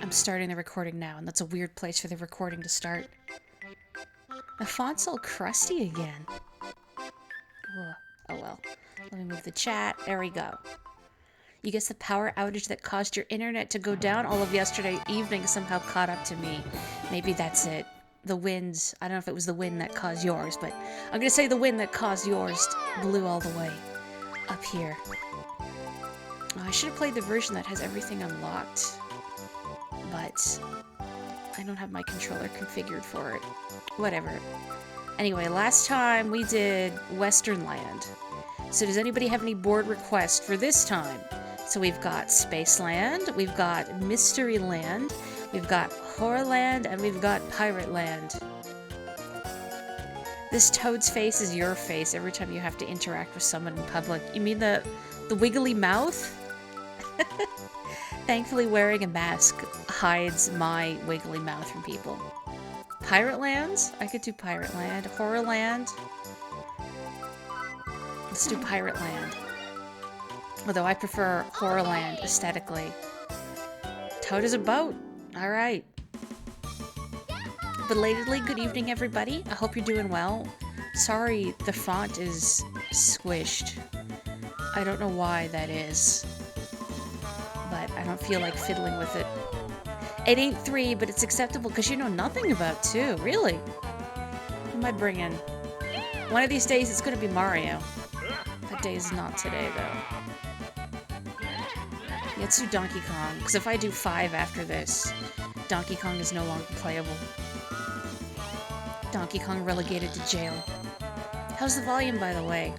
I'm starting the recording now, and that's a weird place for the recording to start. The font's all crusty again. Ugh. Oh well. Let me move the chat. There we go. You guess the power outage that caused your internet to go down all of yesterday evening somehow caught up to me. Maybe that's it. The winds. I don't know if it was the wind that caused yours, but I'm gonna say the wind that caused yours blew all the way up here. Oh, I should have played the version that has everything unlocked, but I don't have my controller configured for it. Whatever. Anyway, last time we did Western Land. So does anybody have any board requests for this time? So we've got Spaceland, we've got Mystery Land, we've got Horrorland, and we've got Pirate Land. This toad's face is your face every time you have to interact with someone in public. You mean the wiggly mouth? Thankfully, wearing a mask hides my wiggly mouth from people. Pirate Lands? I could do Pirate Land. Horrorland? Let's do Pirate Land. Although I prefer Horrorland aesthetically. Toad is a boat. Alright. Belatedly, good evening, everybody. I hope you're doing well. Sorry, the font is squished. I don't know why that is, but I don't feel like fiddling with it. It ain't 3, but it's acceptable because you know nothing about 2. Really? Who am I bringing? One of these days it's going to be Mario. That day is not today, though. Yeah, let's do Donkey Kong, because if I do 5 after this, Donkey Kong is no longer playable. Donkey Kong relegated to jail. How's the volume, by the way?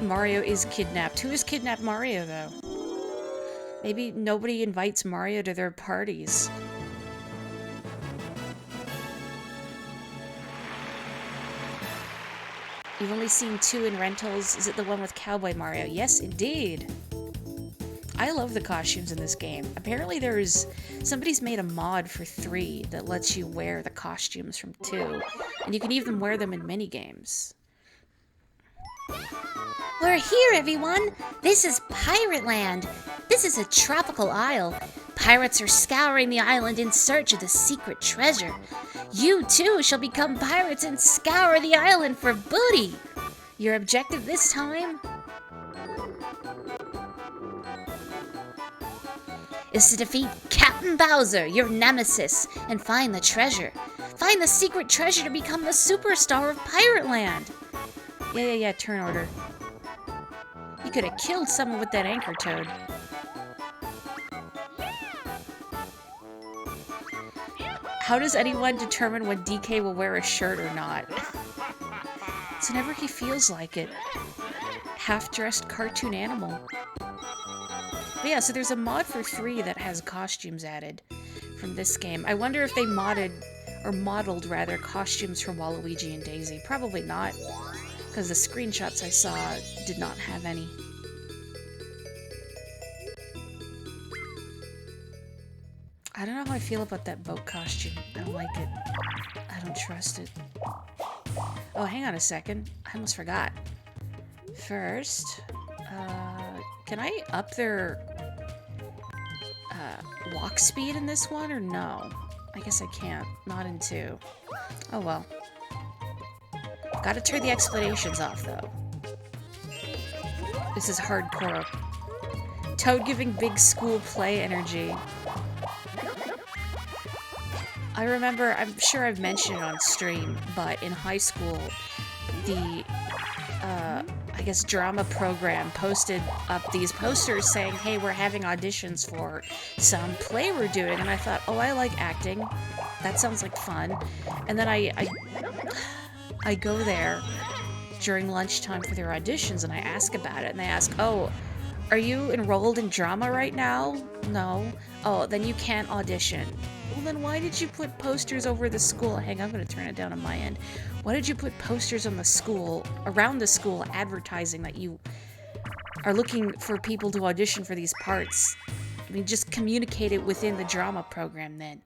Mario is kidnapped. Who has kidnapped Mario, though? Maybe nobody invites Mario to their parties. You've only seen 2 in rentals. Is it the one with Cowboy Mario? Yes, indeed. I love the costumes in this game. Apparently somebody's made a mod for 3 that lets you wear the costumes from 2. And you can even wear them in minigames. We're here, everyone! This is Pirate Land. This is a tropical isle. Pirates are scouring the island in search of the secret treasure. You, too, shall become pirates and scour the island for booty. Your objective this time is to defeat Captain Bowser, your nemesis, and find the treasure. Find the secret treasure to become the superstar of Pirate Land. Yeah, turn order. You could have killed someone with that anchor toad. How does anyone determine when DK will wear a shirt or not? It's whenever he feels like it. Half-dressed cartoon animal. But yeah, so there's a mod for 3 that has costumes added from this game. I wonder if they modeled rather, costumes from Waluigi and Daisy. Probably not, because the screenshots I saw did not have any. I don't know how I feel about that boat costume. I don't like it. I don't trust it. Oh, hang on a second. I almost forgot. First, can I up their walk speed in this one, or no? I guess I can't. Not in 2. Oh well. Gotta turn the explanations off, though. This is hardcore. Toad giving big school play energy. I remember, I'm sure I've mentioned it on stream, but in high school, the, I guess, drama program posted up these posters saying, hey, we're having auditions for some play we're doing, and I thought, oh, I like acting. That sounds like fun. And then I go there during lunchtime for their auditions, and I ask about it, and they ask, oh, are you enrolled in drama right now? No. Oh, then you can't audition. Well, then why did you put posters over the school? Hang on, I'm going to turn it down on my end. Why did you put posters on the school, around the school, advertising that you are looking for people to audition for these parts? I mean, just communicate it within the drama program then.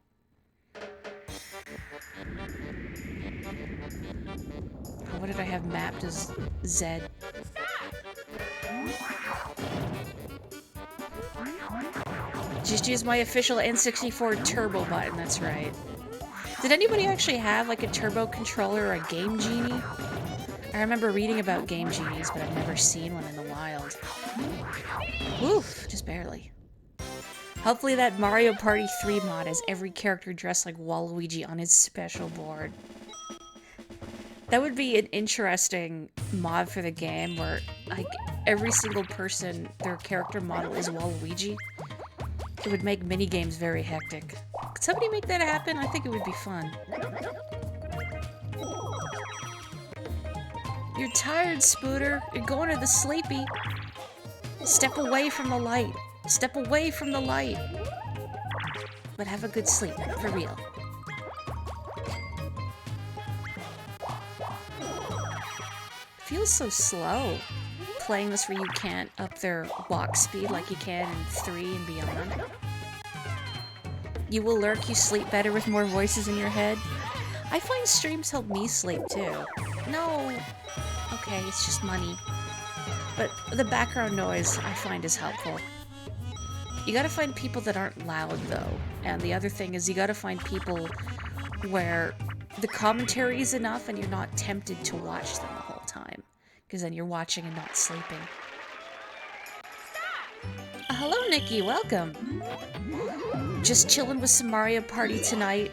Oh, what did I have mapped as Z? just use my official N64 turbo button, that's right. Did anybody actually have like a turbo controller or a Game Genie? I remember reading about Game Genies, but I've never seen one in the wild. Oof, just barely. Hopefully that Mario Party 3 mod has every character dressed like Waluigi on his special board. That would be an interesting mod for the game where like every single person, their character model is Waluigi. It would make minigames very hectic. Could somebody make that happen? I think it would be fun. You're tired, Spooter. You're going to the sleepy. Step away from the light. Step away from the light. But have a good sleep, for real. Feels so slow. Playing this where you can't up their walk speed like you can in 3 and beyond. You will lurk, you sleep better with more voices in your head. I find streams help me sleep too. No. Okay, it's just money. But the background noise I find is helpful. You gotta find people that aren't loud though. And the other thing is you gotta find people where the commentary is enough and you're not tempted to watch them the whole time. Because then you're watching and not sleeping. Hello, Nikki. Welcome. Just chilling with some Mario Party tonight.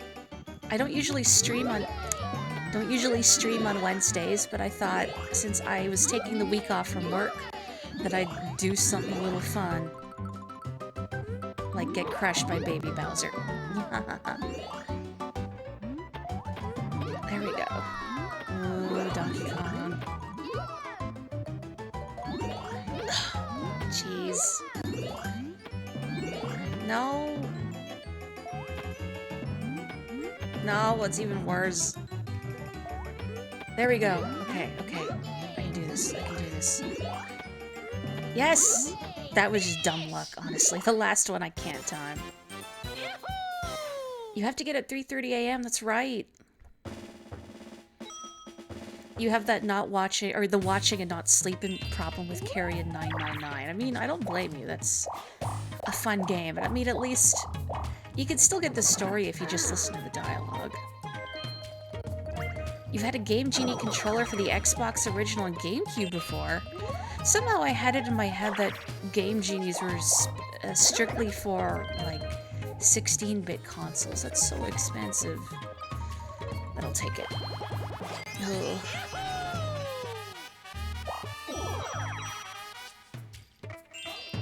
I don't usually stream on Wednesdays, but I thought since I was taking the week off from work that I'd do something a little fun. Like get crushed by Baby Bowser. There we go. Ooh, Donkey Kong. Jeez. No. No, what's even worse? There we go. Okay, okay. I can do this. I can do this. Yes! That was just dumb luck, honestly. The last one I can't time. You have to get at 3:30 a.m. That's right. You have that not watching, or the watching and not sleeping problem with Carrie in 999. I mean, I don't blame you. That's a fun game. But I mean, at least you can still get the story if you just listen to the dialogue. You've had a Game Genie controller for the Xbox original and GameCube before. Somehow I had it in my head that Game Genies were strictly for, like, 16-bit consoles. That's so expensive. But I'll take it. Ugh.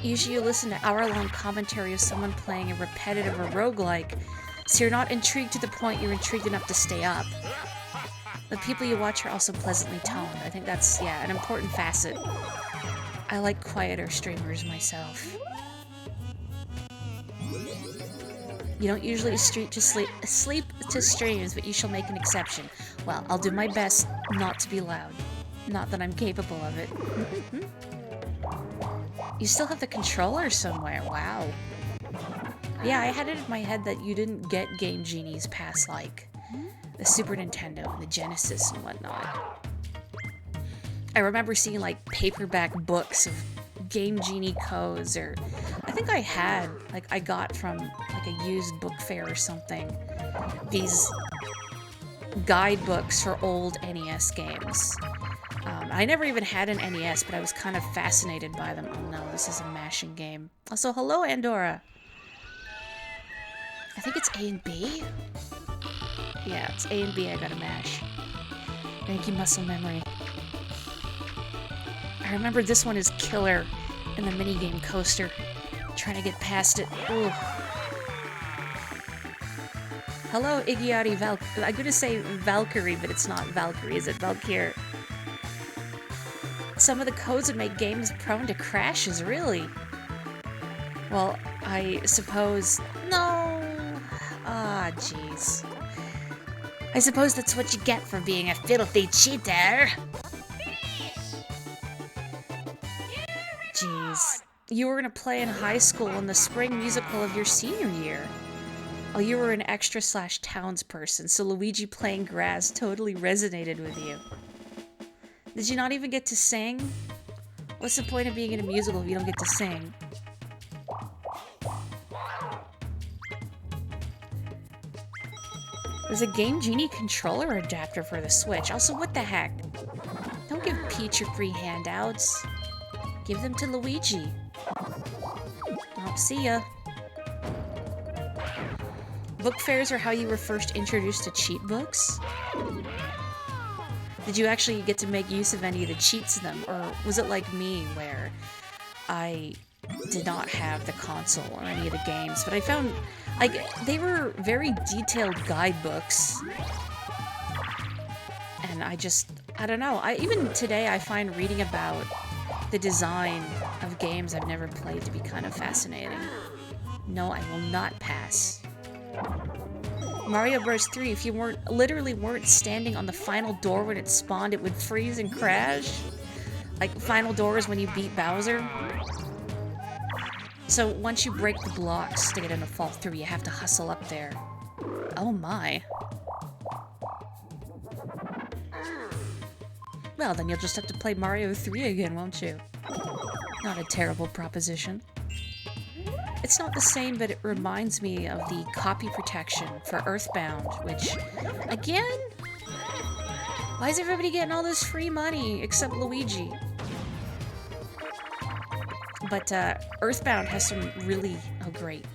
Usually you listen to hour-long commentary of someone playing a repetitive or roguelike, so you're not intrigued to the point you're intrigued enough to stay up. The people you watch are also pleasantly toned. I think that's, yeah, an important facet. I like quieter streamers myself. You don't usually sleep to streams, but you shall make an exception. Well, I'll do my best not to be loud. Not that I'm capable of it. You still have the controller somewhere, wow. Yeah, I had it in my head that you didn't get Game Genies past, like, the Super Nintendo and the Genesis and whatnot. I remember seeing, like, paperback books of Game Genie codes, or I think I had, like, I got from, like, a used book fair or something, these guidebooks for old NES games. I never even had an NES, but I was kind of fascinated by them. Oh no, this is a mashing game. Also, hello, Andorra. I think it's A and B? Yeah, it's A and B I gotta mash. Thank you, muscle memory. I remember this one is killer in the minigame coaster. Trying to get past it. Ooh. Hello, Iggyati Valkyrie. I'm gonna say Valkyrie, but it's not Valkyrie, is it? Valkyrie. Some of the codes would make games prone to crashes, really? Well, I suppose... No! Ah, jeez. I suppose that's what you get for being a filthy cheater! Jeez. You were gonna play in high school in the spring musical of your senior year. Oh, you were an extra/townsperson, so Luigi playing grass totally resonated with you. Did you not even get to sing? What's the point of being in a musical if you don't get to sing? There's a Game Genie controller adapter for the Switch. Also, what the heck? Don't give Peach your free handouts. Give them to Luigi. Oh, see ya. Book fairs are how you were first introduced to cheat books? Did you actually get to make use of any of the cheats in them? Or was it like me where I did not have the console or any of the games, but I found, like, they were very detailed guidebooks. And I don't know. Even today I find reading about the design of games I've never played to be kind of fascinating. No, I will not pass. Mario Bros. 3, if you literally weren't standing on the final door when it spawned, it would freeze and crash. Like, final door is when you beat Bowser. So once you break the blocks to get him to fall through, you have to hustle up there. Oh my. Well, then you'll just have to play Mario 3 again, won't you? Not a terrible proposition. It's not the same, but it reminds me of the copy protection for Earthbound, which, again? Why is everybody getting all this free money except Luigi? But Earthbound has some really... Oh, great.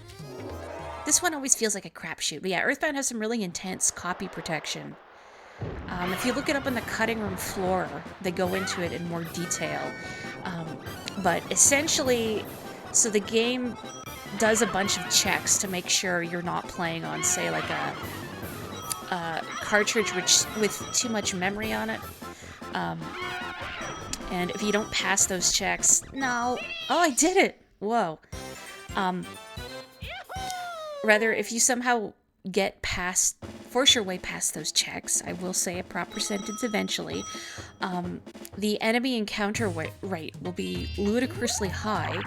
This one always feels like a crapshoot. But yeah, Earthbound has some really intense copy protection. If you look it up on the cutting room floor, they go into it in more detail. But essentially, so the game does a bunch of checks to make sure you're not playing on, say, like a cartridge with too much memory on it. And if you don't pass those checks... No! Oh, I did it! Whoa. Rather, if you somehow force your way past those checks, I will say a proper sentence eventually, the enemy encounter rate will be ludicrously high.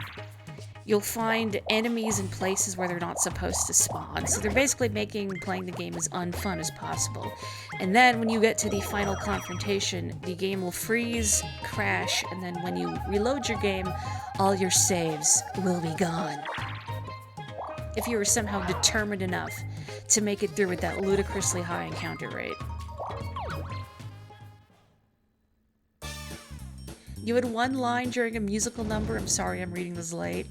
You'll find enemies in places where they're not supposed to spawn, so they're basically making playing the game as unfun as possible. And then when you get to the final confrontation, the game will freeze, crash, and then when you reload your game, all your saves will be gone. If you were somehow determined enough to make it through with that ludicrously high encounter rate. You had one line during a musical number. I'm sorry, I'm reading this late.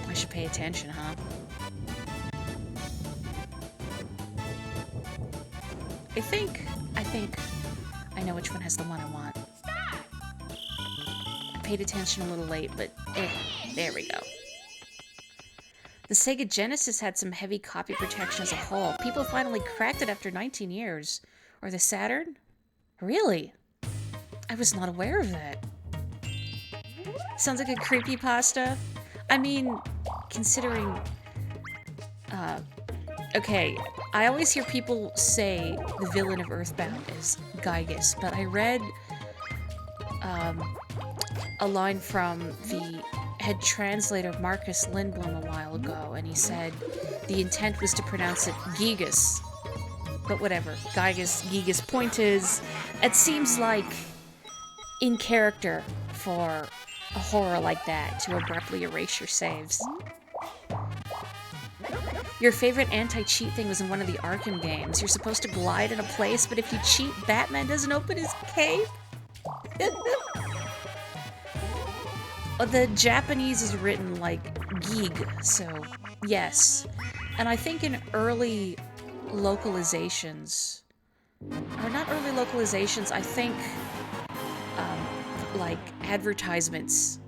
I should pay attention, huh? I think I know which one has the one I want. I paid attention a little late, but there we go. The Sega Genesis had some heavy copy protection as a whole. People finally cracked it after 19 years. Or the Saturn? Really? I was not aware of that. Sounds like a creepypasta. I mean, considering... okay, I always hear people say the villain of Earthbound is Gygus, but I read a line from the head translator Marcus Lindblom a while ago, and he said the intent was to pronounce it Gigas. But whatever, Gigas. Point is, it seems like in character for a horror like that to abruptly erase your saves. Your favorite anti-cheat thing was in one of the Arkham games. You're supposed to glide in a place, but if you cheat, Batman doesn't open his cape? The Japanese is written like gig, so yes. And I think in early localizations, or not early localizations, I think like advertisements,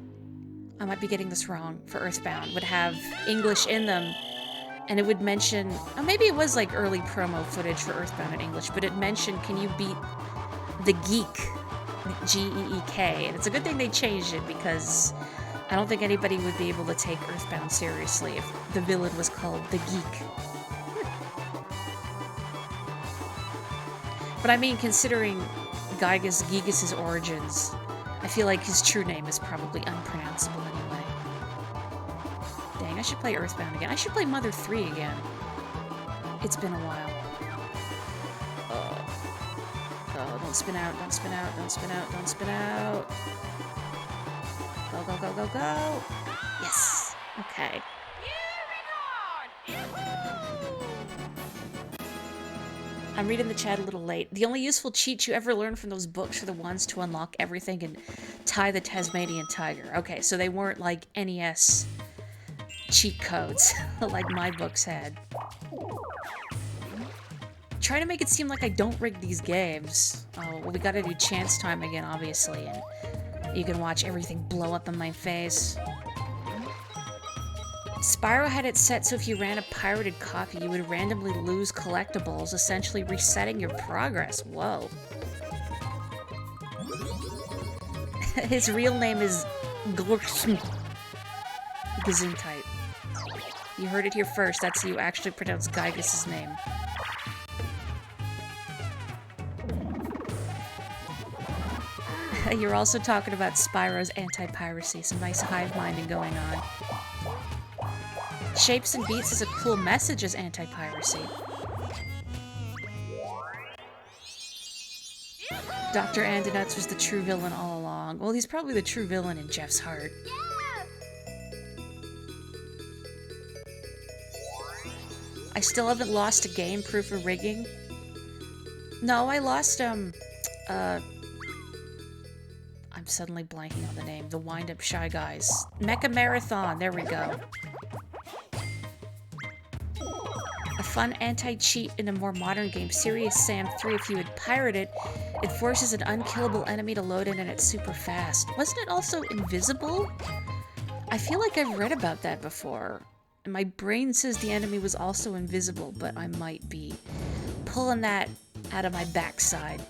I might be getting this wrong, for Earthbound, would have English in them, and it would mention, or maybe it was like early promo footage for Earthbound in English, but it mentioned, can you beat the geek? G-E-E-K, and it's a good thing they changed it, because I don't think anybody would be able to take Earthbound seriously if the villain was called the Geek. But I mean, considering Gigas' origins, I feel like his true name is probably unpronounceable anyway. Dang, I should play Earthbound again. I should play Mother 3 again. It's been a while. Oh, don't spin out, don't spin out, don't spin out, don't spin out. Go, go, go, go, go. Yes. Okay. I'm reading the chat a little late. The only useful cheats you ever learned from those books are the ones to unlock everything and tie the Tasmanian tiger. Okay, so they weren't like NES cheat codes like my books had. Try to make it seem like I don't rig these games. Oh, well, we gotta do chance time again, obviously, and you can watch everything blow up in my face. Spyro had it set so if you ran a pirated copy, you would randomly lose collectibles, essentially resetting your progress. Whoa. His real name is Gesundheit. You heard it here first, that's how you actually pronounce Gygus' name. You're also talking about Spyro's anti-piracy, some nice hive-minding going on. Shapes and Beats is a cool message as anti-piracy. Dr. Andonuts was the true villain all along. Well, he's probably the true villain in Jeff's heart. I still haven't lost a game proof of rigging. No, I lost, I'm suddenly blanking on the name. The Wind-Up Shy Guys. Mecha Marathon, there we go. A fun anti-cheat in a more modern game, Serious Sam 3, if you would pirate it, it forces an unkillable enemy to load in and it's super fast. Wasn't it also invisible? I feel like I've read about that before. And my brain says the enemy was also invisible, but I might be pulling that out of my backside.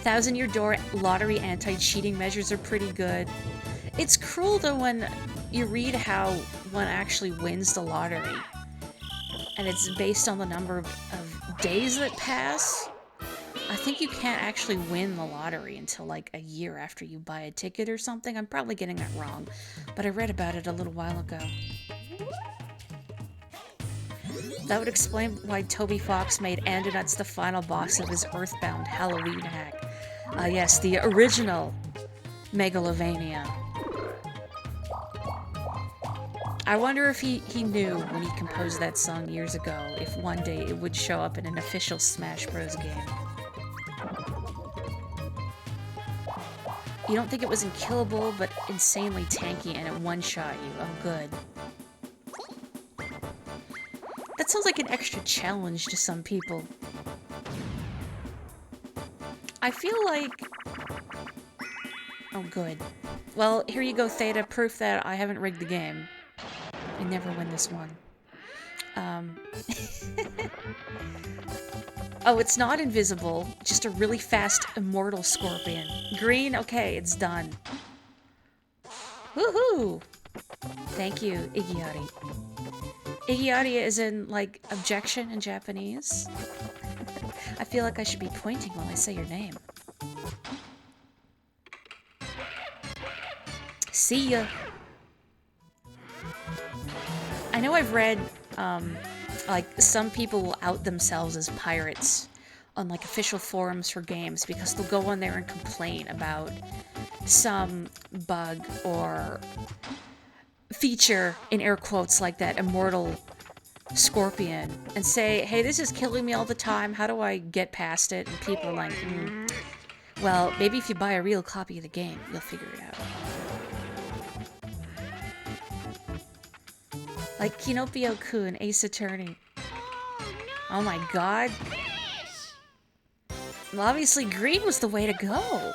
Thousand Year Door lottery anti-cheating measures are pretty good. It's cruel though when you read how one actually wins the lottery. And it's based on the number of days that pass. I think you can't actually win the lottery until like a year after you buy a ticket or something. I'm probably getting that wrong, but I read about it a little while ago. That would explain why Toby Fox made Andonuts the final boss of his Earthbound Halloween hack. Yes, the original Megalovania. I wonder if he knew when he composed that song years ago if one day it would show up in an official Smash Bros. Game. You don't think it was unkillable, but insanely tanky and it one-shot you. Oh, good. That sounds like an extra challenge to some people. I feel like... Oh, good. Well, here you go, Theta. Proof that I haven't rigged the game. I never win this one. Oh, it's not invisible. Just a really fast, immortal scorpion. Green? Okay, it's done. Woohoo! Thank you, Igiari. Igiari is in, like, objection in Japanese. I feel like I should be pointing while I say your name. See ya! I know I've read, like, some people will out themselves as pirates on, like, official forums for games because they'll go on there and complain about some bug or feature, in air quotes, like that immortal scorpion, and say, hey, this is killing me all the time, how do I get past it? And people are like, well, maybe if you buy a real copy of the game, you'll figure it out. Like Kinopio-kun, Ace Attorney. Oh my god. Well, obviously green was the way to go.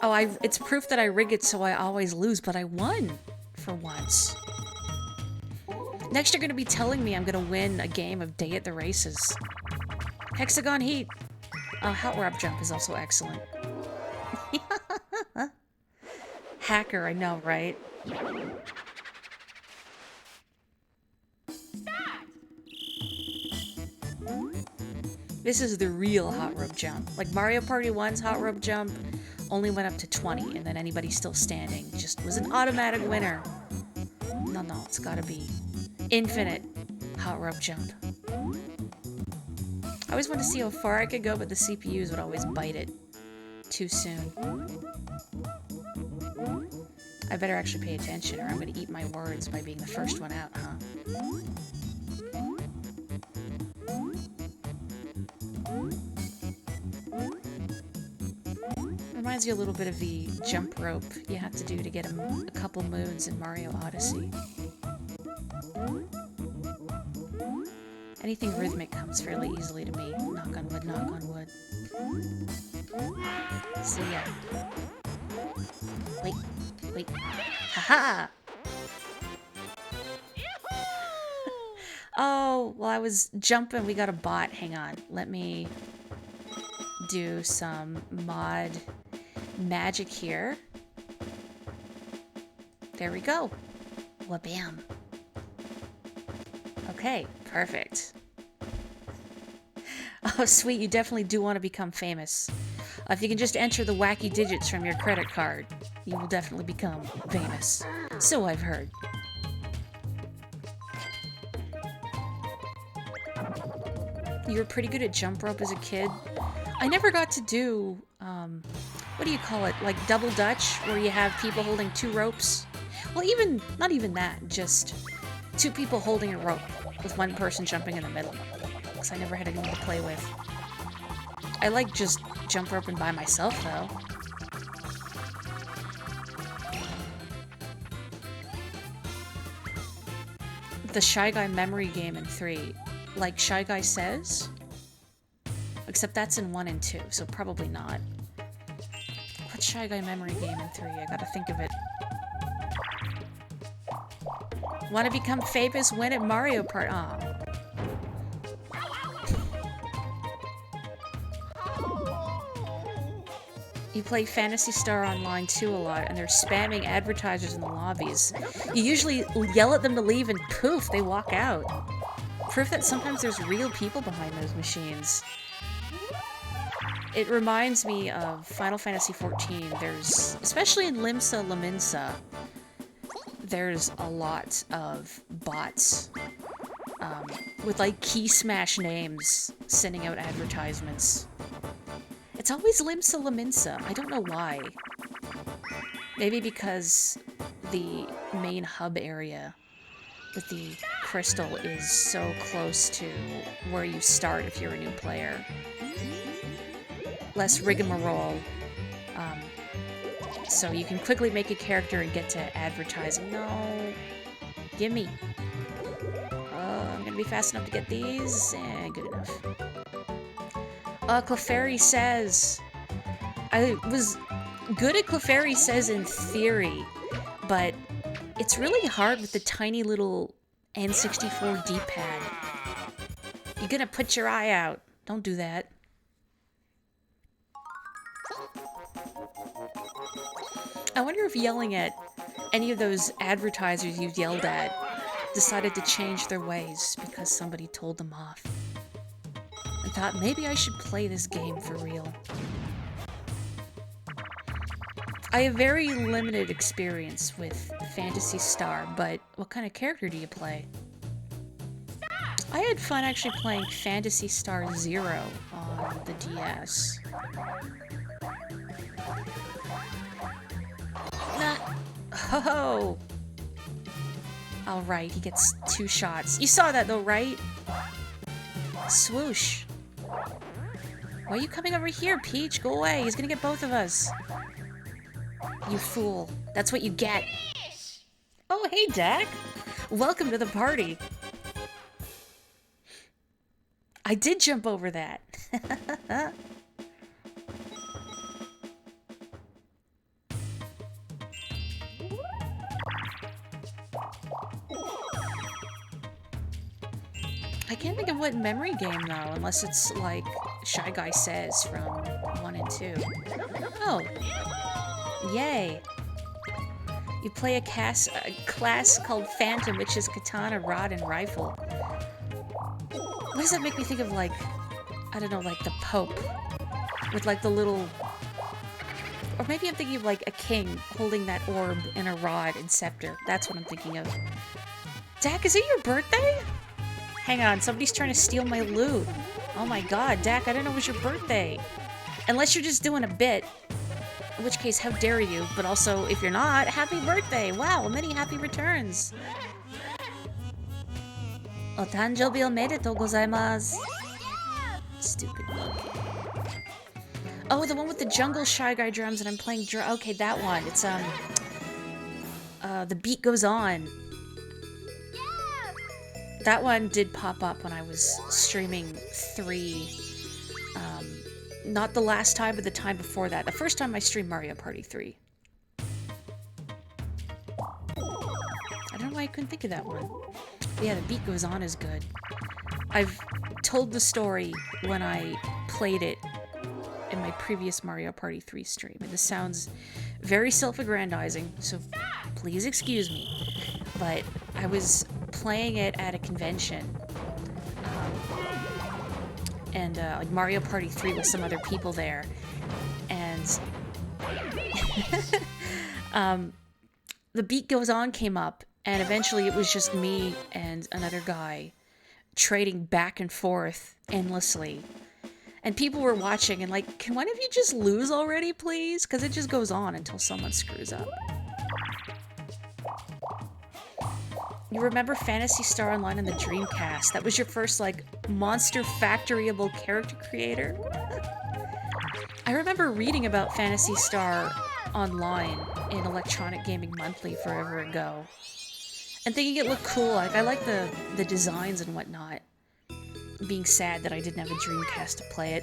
Oh, it's proof that I rig it so I always lose, but I won for once. Next you're gonna be telling me I'm gonna win a game of Day at the Races. Hexagon Heat. Hot Wrap Jump is also excellent. Hacker, I know, right? This is the real Hot Rope Jump. Like Mario Party 1's Hot Rope Jump only went up to 20, and then anybody still standing just was an automatic winner. No, it's gotta be infinite Hot Rope Jump. I always wanted to see how far I could go, but the CPUs would always bite it too soon. I better actually pay attention or I'm gonna eat my words by being the first one out, huh? Reminds you a little bit of the jump rope you have to do to get a couple moons in Mario Odyssey. Anything rhythmic comes fairly easily to me. Knock on wood, knock on wood. So yeah. Wait. Haha! Oh, while I was jumping, we got a bot. Hang on. Let me do some mod magic here. There we go. Wabam. Okay, perfect. Oh, sweet, you definitely do want to become famous. If you can just enter the wacky digits from your credit card, you will definitely become famous. So I've heard. You were pretty good at jump rope as a kid. I never got to do, what do you call it? Like double dutch, where you have people holding two ropes? Well, not even that, just two people holding a rope with one person jumping in the middle. Because I never had anyone to play with. I like just jump roping by myself, though. The Shy Guy memory game in 3. Like Shy Guy Says? Except that's in 1 and 2, so probably not. What Shy Guy memory game in 3? I gotta think of it. Wanna become famous? Win at Mario Party. Aw. You play Phantasy Star Online 2 a lot, and they're spamming advertisers in the lobbies. You usually yell at them to leave, and poof, they walk out. Proof that sometimes there's real people behind those machines. It reminds me of Final Fantasy XIV. There's, especially in Limsa Laminsa, there's a lot of bots with like key smash names sending out advertisements. It's always Limsa Laminsa. I don't know why. Maybe because the main hub area with the crystal is so close to where you start if you're a new player. Less rigmarole. So you can quickly make a character and get to advertising. No. Gimme. I'm gonna be fast enough to get these. Good enough. Clefairy Says. I was good at Clefairy Says in theory, but it's really hard with the tiny little N64 D-pad. You're gonna put your eye out. Don't do that. I wonder if yelling at any of those advertisers you've yelled at decided to change their ways because somebody told them off. I thought maybe I should play this game for real. I have very limited experience with Phantasy Star, but what kind of character do you play? I had fun actually playing Phantasy Star Zero on the DS. Ho-ho! Alright, he gets 2 shots. You saw that though, right? Swoosh. Why are you coming over here, Peach? Go away. He's gonna get both of us. You fool. That's what you get. Oh, hey, Dak. Welcome to the party. I did jump over that. I can't think of what memory game, though, unless it's like Shy Guy Says from 1 and 2. Oh. Yay. You play a class called Phantom, which is katana, rod, and rifle. What does that make me think of, like, I don't know, like the Pope? With, like, the little... Or maybe I'm thinking of, like, a king holding that orb and a rod and scepter. That's what I'm thinking of. Dak, is it your birthday? Hang on, somebody's trying to steal my loot. Oh my god, Dak, I didn't know it was your birthday. Unless you're just doing a bit. In which case, how dare you? But also, if you're not, happy birthday! Wow, many happy returns! Otanjobi omedetou gozaimasu. Stupid monkey. Oh, the one with the jungle Shy Guy drums, and I'm playing okay, that one. It's, The Beat Goes On. That one did pop up when I was streaming 3. Not the last time, but the time before that. The first time I streamed Mario Party 3. I don't know why I couldn't think of that one. But yeah, The Beat Goes On is good. I've told the story when I played it in my previous Mario Party 3 stream, and this sounds very self-aggrandizing, so please excuse me. But I was playing it at a convention, and like Mario Party 3 with some other people there, and The Beat Goes On came up, and eventually it was just me and another guy trading back and forth endlessly. And people were watching and like, can one of you just lose already, please? Because it just goes on until someone screws up. You remember Phantasy Star Online and the Dreamcast? That was your first, like, Monster Factory-able character creator? I remember reading about Phantasy Star Online in Electronic Gaming Monthly forever ago. And thinking it looked cool. Like, I like the designs and whatnot. Being sad that I didn't have a Dreamcast to play it.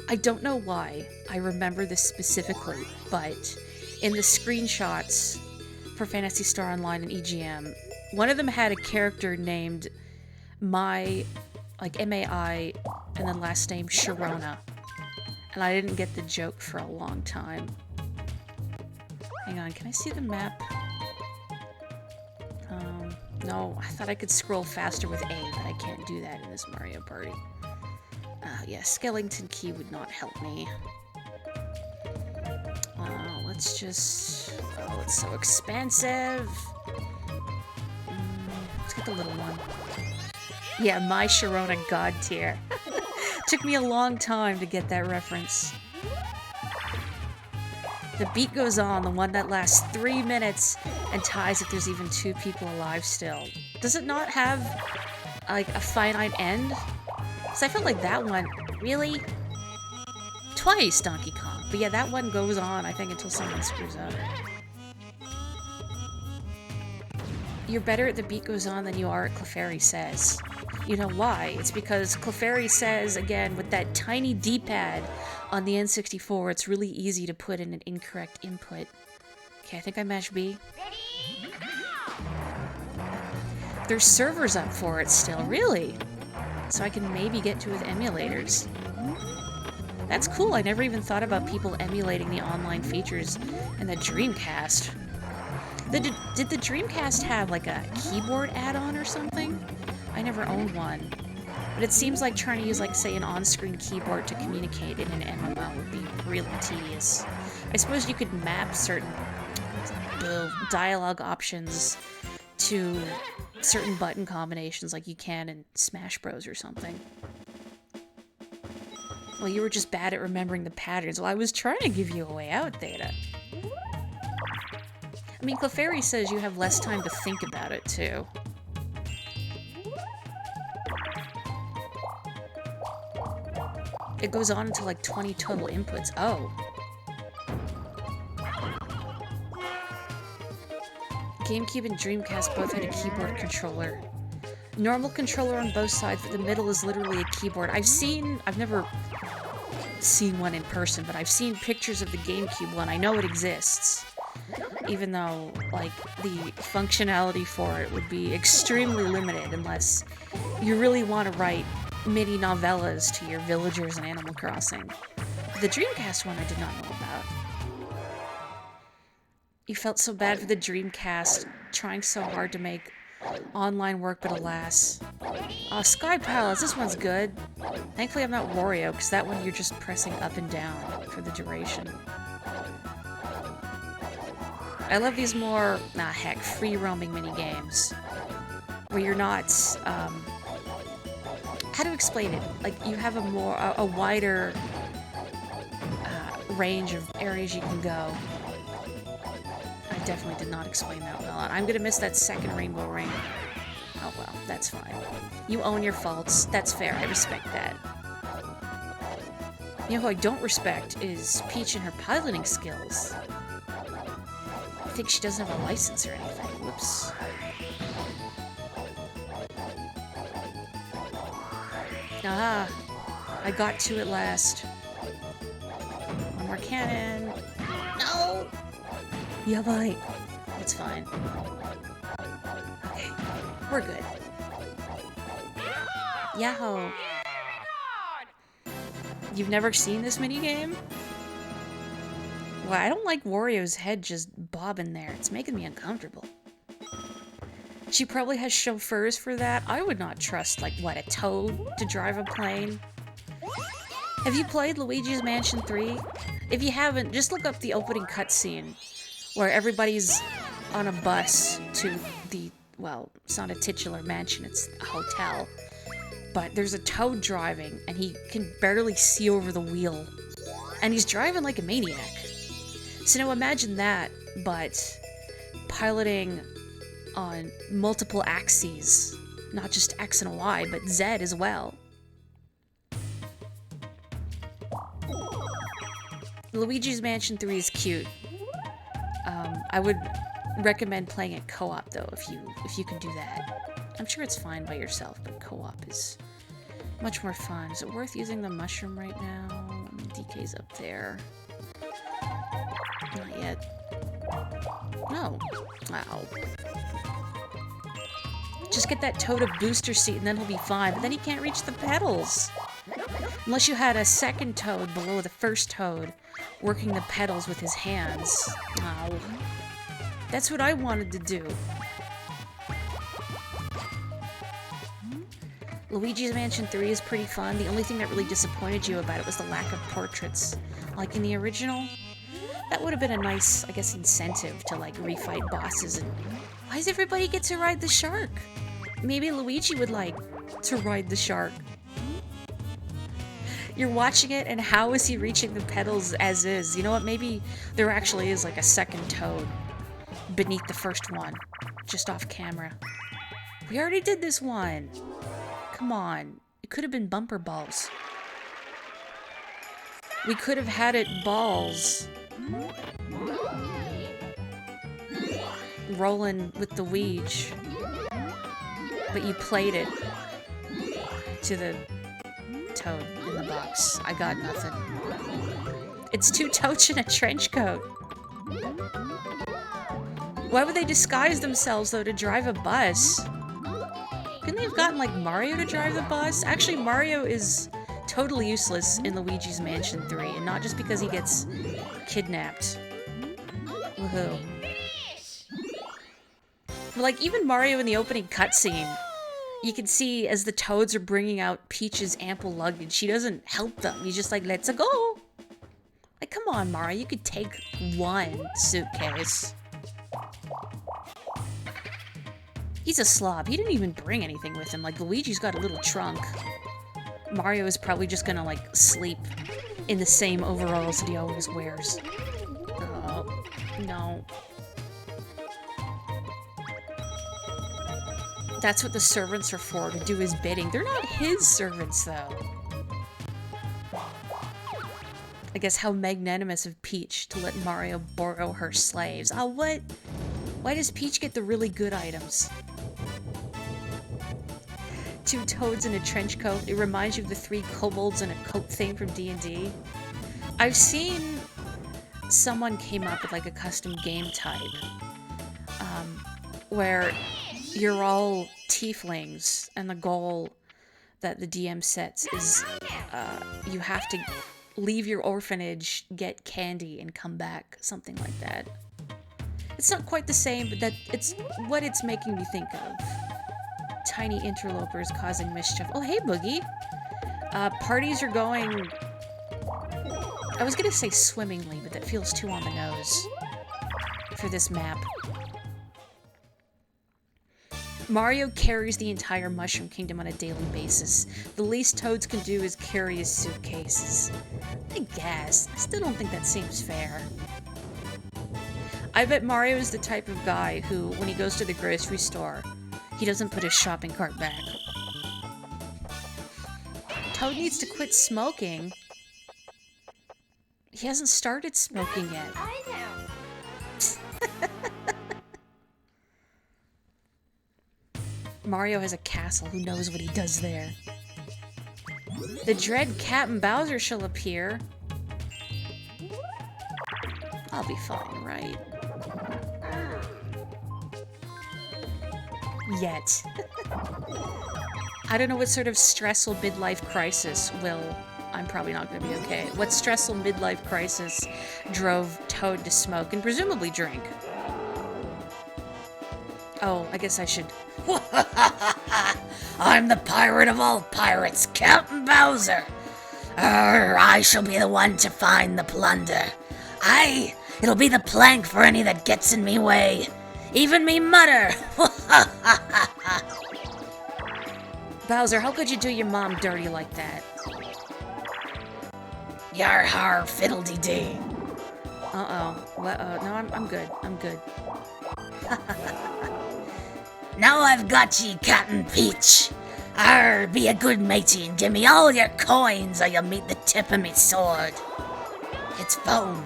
I don't know why I remember this specifically, but in the screenshots for Phantasy Star Online and EGM, one of them had a character named Mai, like M-A-I, and then last name Sharona. And I didn't get the joke for a long time. Hang on, can I see the map? No, I thought I could scroll faster with A, but I can't do that in this Mario Party. Yeah, Skellington Key would not help me. Let's just... Oh, it's so expensive! Let's get the little one. Yeah, my Sharona God tier. Took me a long time to get that reference. The Beat Goes On, the one that lasts 3 minutes and ties if there's even 2 people alive still. Does it not have, like, a finite end? Because I felt like that one, really? Twice Donkey Kong. But yeah, that one goes on, I think, until someone screws up. You're better at The Beat Goes On than you are at Clefairy Says. You know why? It's because Clefairy Says, again, with that tiny D-pad on the N64, it's really easy to put in an incorrect input. Okay, I think I matched B. There's servers up for it still, really? So I can maybe get to it with emulators. That's cool, I never even thought about people emulating the online features in the Dreamcast. Did the Dreamcast have, like, a keyboard add-on or something? I never owned one. But it seems like trying to use, like, say, an on-screen keyboard to communicate in an MMO would be really tedious. I suppose you could map certain dialogue options to certain button combinations like you can in Smash Bros. Or something. Well, you were just bad at remembering the patterns. Well, I was trying to give you a way out, Theta. I mean, Clefairy says you have less time to think about it, too. It goes on to like 20 total inputs. Oh. GameCube and Dreamcast both had a keyboard controller. Normal controller on both sides, but the middle is literally a keyboard. I've never seen one in person, but I've seen pictures of the GameCube one. I know it exists. Even though, like, the functionality for it would be extremely limited unless you really want to write mini novellas to your villagers in Animal Crossing. The Dreamcast one I did not know about. You felt so bad for the Dreamcast, trying so hard to make online work, but alas. Sky Palace, this one's good. Thankfully I'm not Wario, because that one you're just pressing up and down for the duration. I love these more, free-roaming mini-games. Where you're not, how to explain it? Like, you have a wider, range of areas you can go. I definitely did not explain that well. I'm gonna miss that second rainbow ring. Oh well, that's fine. You own your faults. That's fair. I respect that. You know who I don't respect is Peach and her piloting skills. I think she doesn't have a license or anything. Whoops. Ah, I got to at last. One more cannon. No! Yeah, bye. It's fine. Okay, we're good. Yahoo! You've never seen this minigame? Well, I don't like Wario's head just bobbing there. It's making me uncomfortable. She probably has chauffeurs for that. I would not trust, like, what, a toad to drive a plane? Have you played Luigi's Mansion 3? If you haven't, just look up the opening cutscene where everybody's on a bus to the, well, it's not a titular mansion, it's a hotel. But there's a toad driving, and he can barely see over the wheel. And he's driving like a maniac. So now imagine that, but piloting on multiple axes. Not just X and Y, but Z as well. Luigi's Mansion 3 is cute. I would recommend playing it co-op though, if you can do that. I'm sure it's fine by yourself, but co-op is much more fun. Is it worth using the mushroom right now? DK's up there. Not yet. No. Wow. Just get that Toad a booster seat and then he'll be fine, but then he can't reach the pedals. Unless you had a second Toad below the first Toad working the pedals with his hands. Wow. That's what I wanted to do. Luigi's Mansion 3 is pretty fun. The only thing that really disappointed you about it was the lack of portraits. Like in the original, that would have been a nice, I guess, incentive to like refight bosses. And why does everybody get to ride the shark? Maybe Luigi would like to ride the shark. You're watching it, and how is he reaching the pedals as is? You know what? Maybe there actually is like a second Toad beneath the first one, just off camera. We already did this one. Come on. It could have been bumper balls. We could have had it balls. Rolling with the Ouija. But you played it to the Toad in the box. I got nothing. It's two Toads in a trench coat. Why would they disguise themselves, though, to drive a bus? Couldn't they have gotten, like, Mario to drive the bus? Actually, Mario is totally useless in Luigi's Mansion 3, and not just because he gets kidnapped. Woohoo. But, like, even Mario in the opening cutscene, you can see as the Toads are bringing out Peach's ample luggage, he doesn't help them. He's just like, let's go. Like, come on, Mario, you could take one suitcase. He's a slob. He didn't even bring anything with him. Like, Luigi's got a little trunk. Mario is probably just gonna, like, sleep in the same overalls that he always wears. Oh, no. That's what the servants are for, to do his bidding. They're not his servants, though. I guess how magnanimous of Peach to let Mario borrow her slaves. Oh, what? Why does Peach get the really good items? Two Toads in a trench coat. It reminds you of the three kobolds in a coat theme from D&D. I've seen someone came up with like a custom game type where you're all tieflings, and the goal that the DM sets is you have to leave your orphanage, get candy, and come back. Something like that. It's not quite the same, but it's what it's making me think of. Tiny interlopers causing mischief. Oh, hey, Boogie. Parties are going... I was gonna say swimmingly, but that feels too on the nose for this map. Mario carries the entire Mushroom Kingdom on a daily basis. The least Toads can do is carry his suitcases. I guess. I still don't think that seems fair. I bet Mario is the type of guy who, when he goes to the grocery store, he doesn't put his shopping cart back. Toad needs to quit smoking. He hasn't started smoking yet. I know. Mario has a castle. Who knows what he does there? The dread Captain Bowser shall appear. I'll be fine, right? Yet. I don't know what sort of stressful midlife crisis will... I'm probably not going to be okay. What stressful midlife crisis drove Toad to smoke and presumably drink? Oh, I guess I should... I'm the pirate of all pirates, Captain Bowser. I shall be the one to find the plunder. It'll be the plank for any that gets in me way. Even me mutter. Bowser, how could you do your mom dirty like that? Yar har fiddle-dee-dee. Uh-oh. No, I'm good. I'm good. Now I've got ye, Captain Peach. Be a good matey and give me all your coins or you'll meet the tip of me sword. It's foam.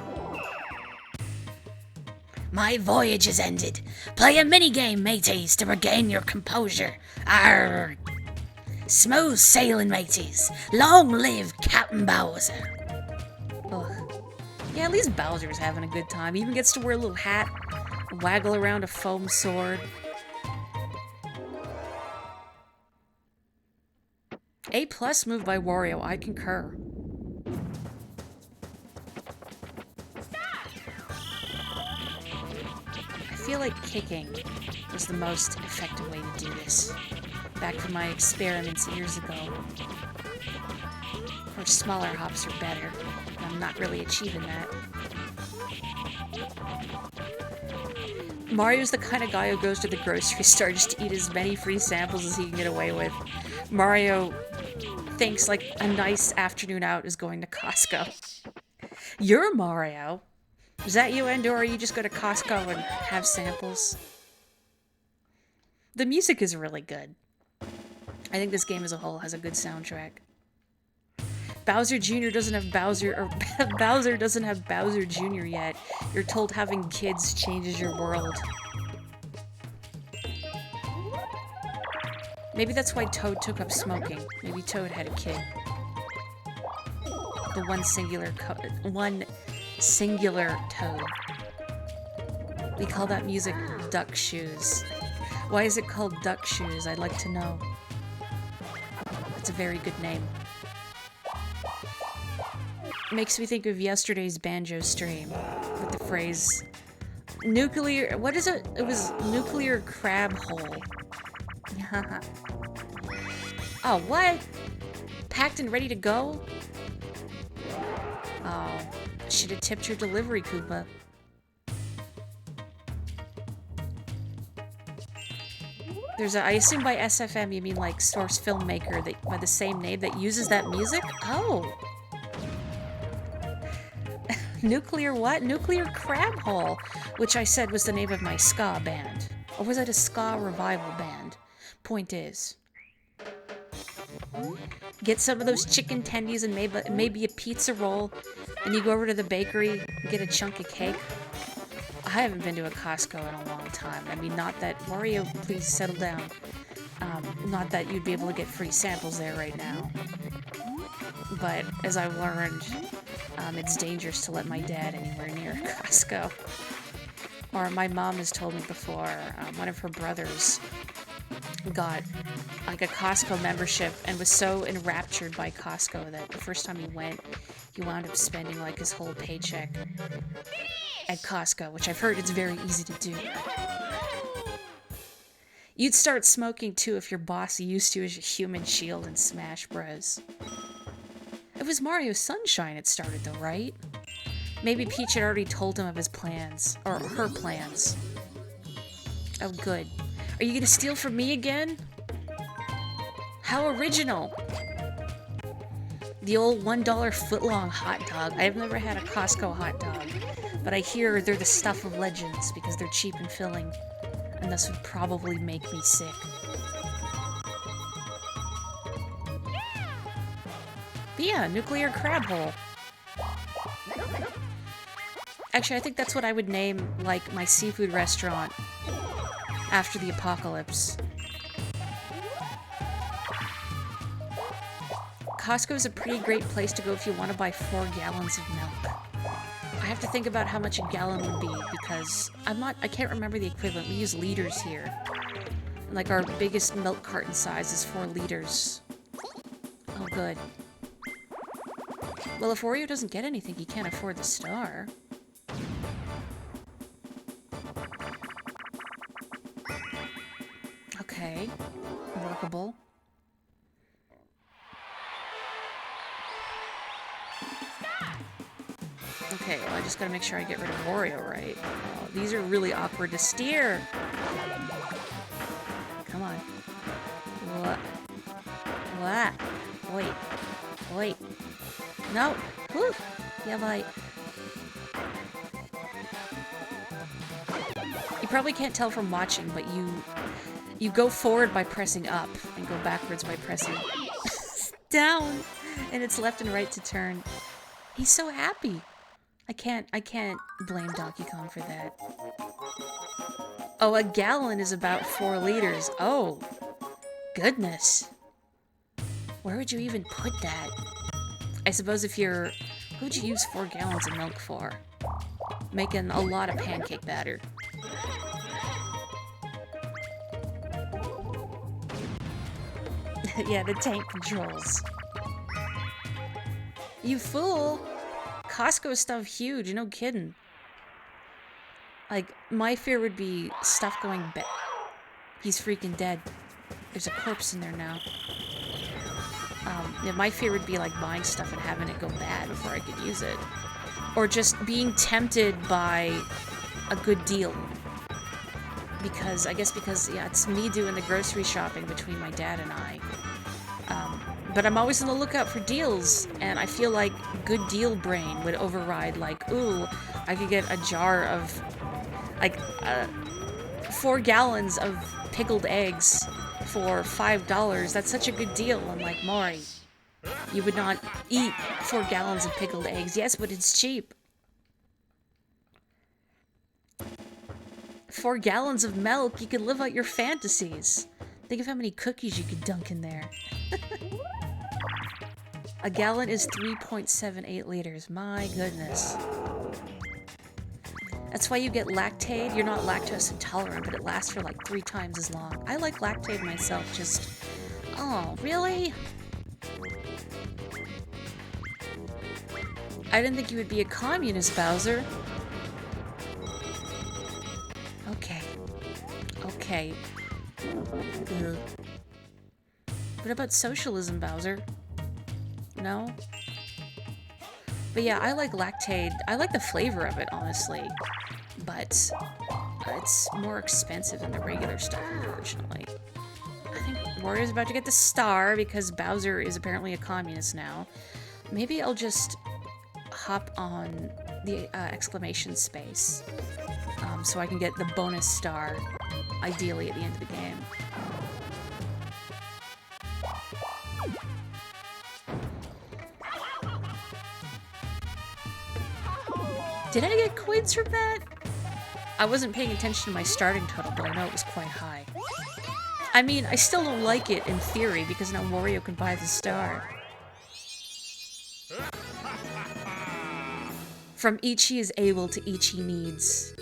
My voyage is ended. Play a minigame, mateys, to regain your composure. Smooth sailing, mateys. Long live Captain Bowser. Ugh. Yeah, at least Bowser's having a good time. He even gets to wear a little hat, waggle around a foam sword. A+ move by Wario, I concur. I feel like kicking was the most effective way to do this. Back from my experiments years ago. Or smaller hops are better. I'm not really achieving that. Mario's the kind of guy who goes to the grocery store just to eat as many free samples as he can get away with. Mario thinks like a nice afternoon out is going to Costco. You're Mario. Is that you, Endo, or are you just go to Costco and have samples? The music is really good. I think this game as a whole has a good soundtrack. Bowser Jr. doesn't have Bowser, or Bowser doesn't have Bowser Jr. yet. You're told having kids changes your world. Maybe that's why Toad took up smoking. Maybe Toad had a kid. The one singular Toad. We call that music Duck Shoes. Why is it called Duck Shoes? I'd like to know. It's a very good name. Makes me think of yesterday's banjo stream with the phrase nuclear. What is it? It was nuclear crab hole. Oh, what? Packed and ready to go? Oh, should have tipped your delivery, Koopa. There's a, I assume by SFM you mean like source filmmaker that by the same name that uses that music? Oh. Nuclear what? Nuclear Crab Hole, which I said was the name of my ska band. Or was it a ska revival band? Point is, get some of those chicken tendies and maybe a pizza roll, and you go over to the bakery and get a chunk of cake. I haven't been to a Costco in a long time. I mean, not that... Wario, please settle down. Not that you'd be able to get free samples there right now. But, as I've learned, it's dangerous to let my dad anywhere near Costco. Or my mom has told me before, one of her brothers got like a Costco membership and was so enraptured by Costco that the first time he went, he wound up spending like his whole paycheck at Costco, which I've heard it's very easy to do. You'd start smoking too if your boss used you as your human shield in Smash Bros. It was Mario Sunshine it started though, right? Maybe Peach had already told him of his plans, or her plans. Oh good. Are you gonna steal from me again? How original. The old $1 footlong hot dog. I've never had a Costco hot dog, but I hear they're the stuff of legends because they're cheap and filling, and this would probably make me sick. But yeah, nuclear crab hole. Actually, I think that's what I would name, like, my seafood restaurant after the apocalypse. Costco is a pretty great place to go if you want to buy 4 gallons of milk. I have to think about how much a gallon would be because I can't remember the equivalent. We use liters here. And like our biggest milk carton size is 4 liters. Oh, good. Well, if Wario doesn't get anything, he can't afford the star. Okay. Workable. Okay, well, I just gotta make sure I get rid of Wario right. Oh, these are really awkward to steer. Come on. What? What? Wait. Wait. No. Woo. Yeah, bye. You probably can't tell from watching, but you go forward by pressing up and go backwards by pressing down, and it's left and right to turn. He's so happy. I can't blame Donkey Kong for that. Oh, a gallon is about 4 liters. Oh, goodness. Where would you even put that? I suppose if you're... Who would you use 4 gallons of milk for? Making a lot of pancake batter. Yeah, the tank controls. You fool! Costco stuff huge, no kidding. Like, my fear would be stuff going bad. He's freaking dead. There's a corpse in there now. Yeah, my fear would be like buying stuff and having it go bad before I could use it. Or just being tempted by a good deal. Because, yeah, it's me doing the grocery shopping between my dad and I. But I'm always on the lookout for deals, and I feel like good deal brain would override, like, ooh, I could get a jar of, like, 4 gallons of pickled eggs for $5. That's such a good deal. I'm like, Morri, you would not eat 4 gallons of pickled eggs. Yes, but it's cheap. 4 gallons of milk, you could live out your fantasies. Think of how many cookies you could dunk in there. A gallon is 3.78 liters. My goodness. That's why you get Lactaid. You're not lactose intolerant, but it lasts for like 3 times as long. I like Lactaid myself, just... Oh, really? I didn't think you would be a communist, Bowser. Okay. Okay. Ugh. What about socialism, Bowser? No? But yeah, I like Lactaid. I like the flavor of it, honestly. But it's more expensive than the regular stuff, unfortunately. I think Wario's about to get the star because Bowser is apparently a communist now. Maybe I'll just hop on the exclamation space so I can get the bonus star, ideally at the end of the game. Did I get coins from that? I wasn't paying attention to my starting total, but I know it was quite high. I mean, I still don't like it in theory, because now Wario can buy the star. From each he is able to each he needs.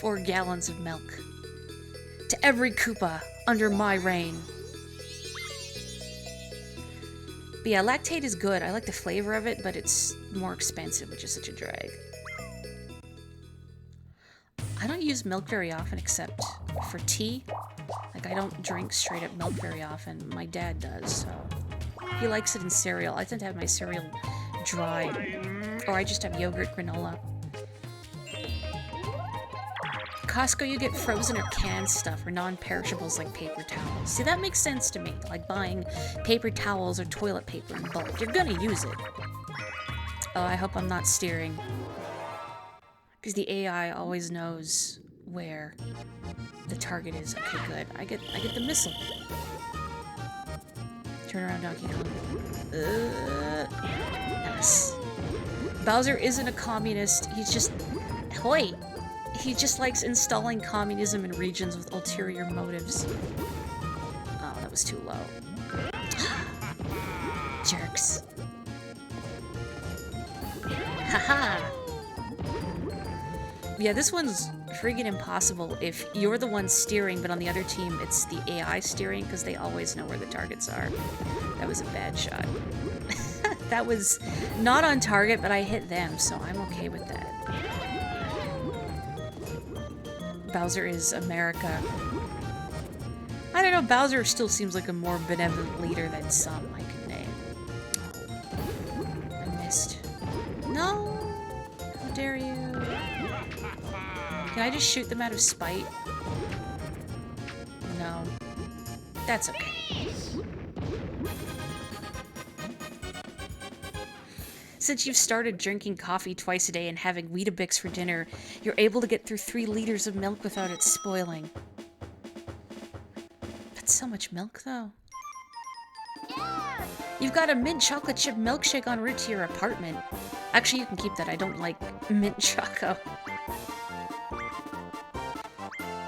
4 gallons of milk. To every Koopa under my reign. But yeah, Lactaid is good. I like the flavor of it, but it's more expensive, which is such a drag. I don't use milk very often except for tea. Like, I don't drink straight up milk very often. My dad does, so... He likes it in cereal. I tend to have my cereal dry. Or I just have yogurt granola. Costco, you get frozen or canned stuff or non-perishables like paper towels. See, that makes sense to me. Like buying paper towels or toilet paper in bulk. You're gonna use it. Oh, I hope I'm not steering. Because the AI always knows where the target is. Okay, good. I get the missile. Turn around, Donkey Kong. Nice. Bowser isn't a communist. He's just... Hoi! He just likes installing communism in regions with ulterior motives. Oh, that was too low. Jerks. Haha! Yeah, this one's friggin' impossible if you're the one steering, but on the other team it's the AI steering, because they always know where the targets are. That was a bad shot. That was not on target, but I hit them, so I'm okay with that. Bowser is America. I don't know, Bowser still seems like a more benevolent leader than some I could name. Oh, I missed. No! How dare you? Can I just shoot them out of spite? No. That's okay. Since you've started drinking coffee twice a day and having Weetabix for dinner, you're able to get through 3 liters of milk without it spoiling. That's so much milk, though. Yeah. You've got a mint chocolate chip milkshake en route to your apartment. Actually, you can keep that. I don't like mint choco.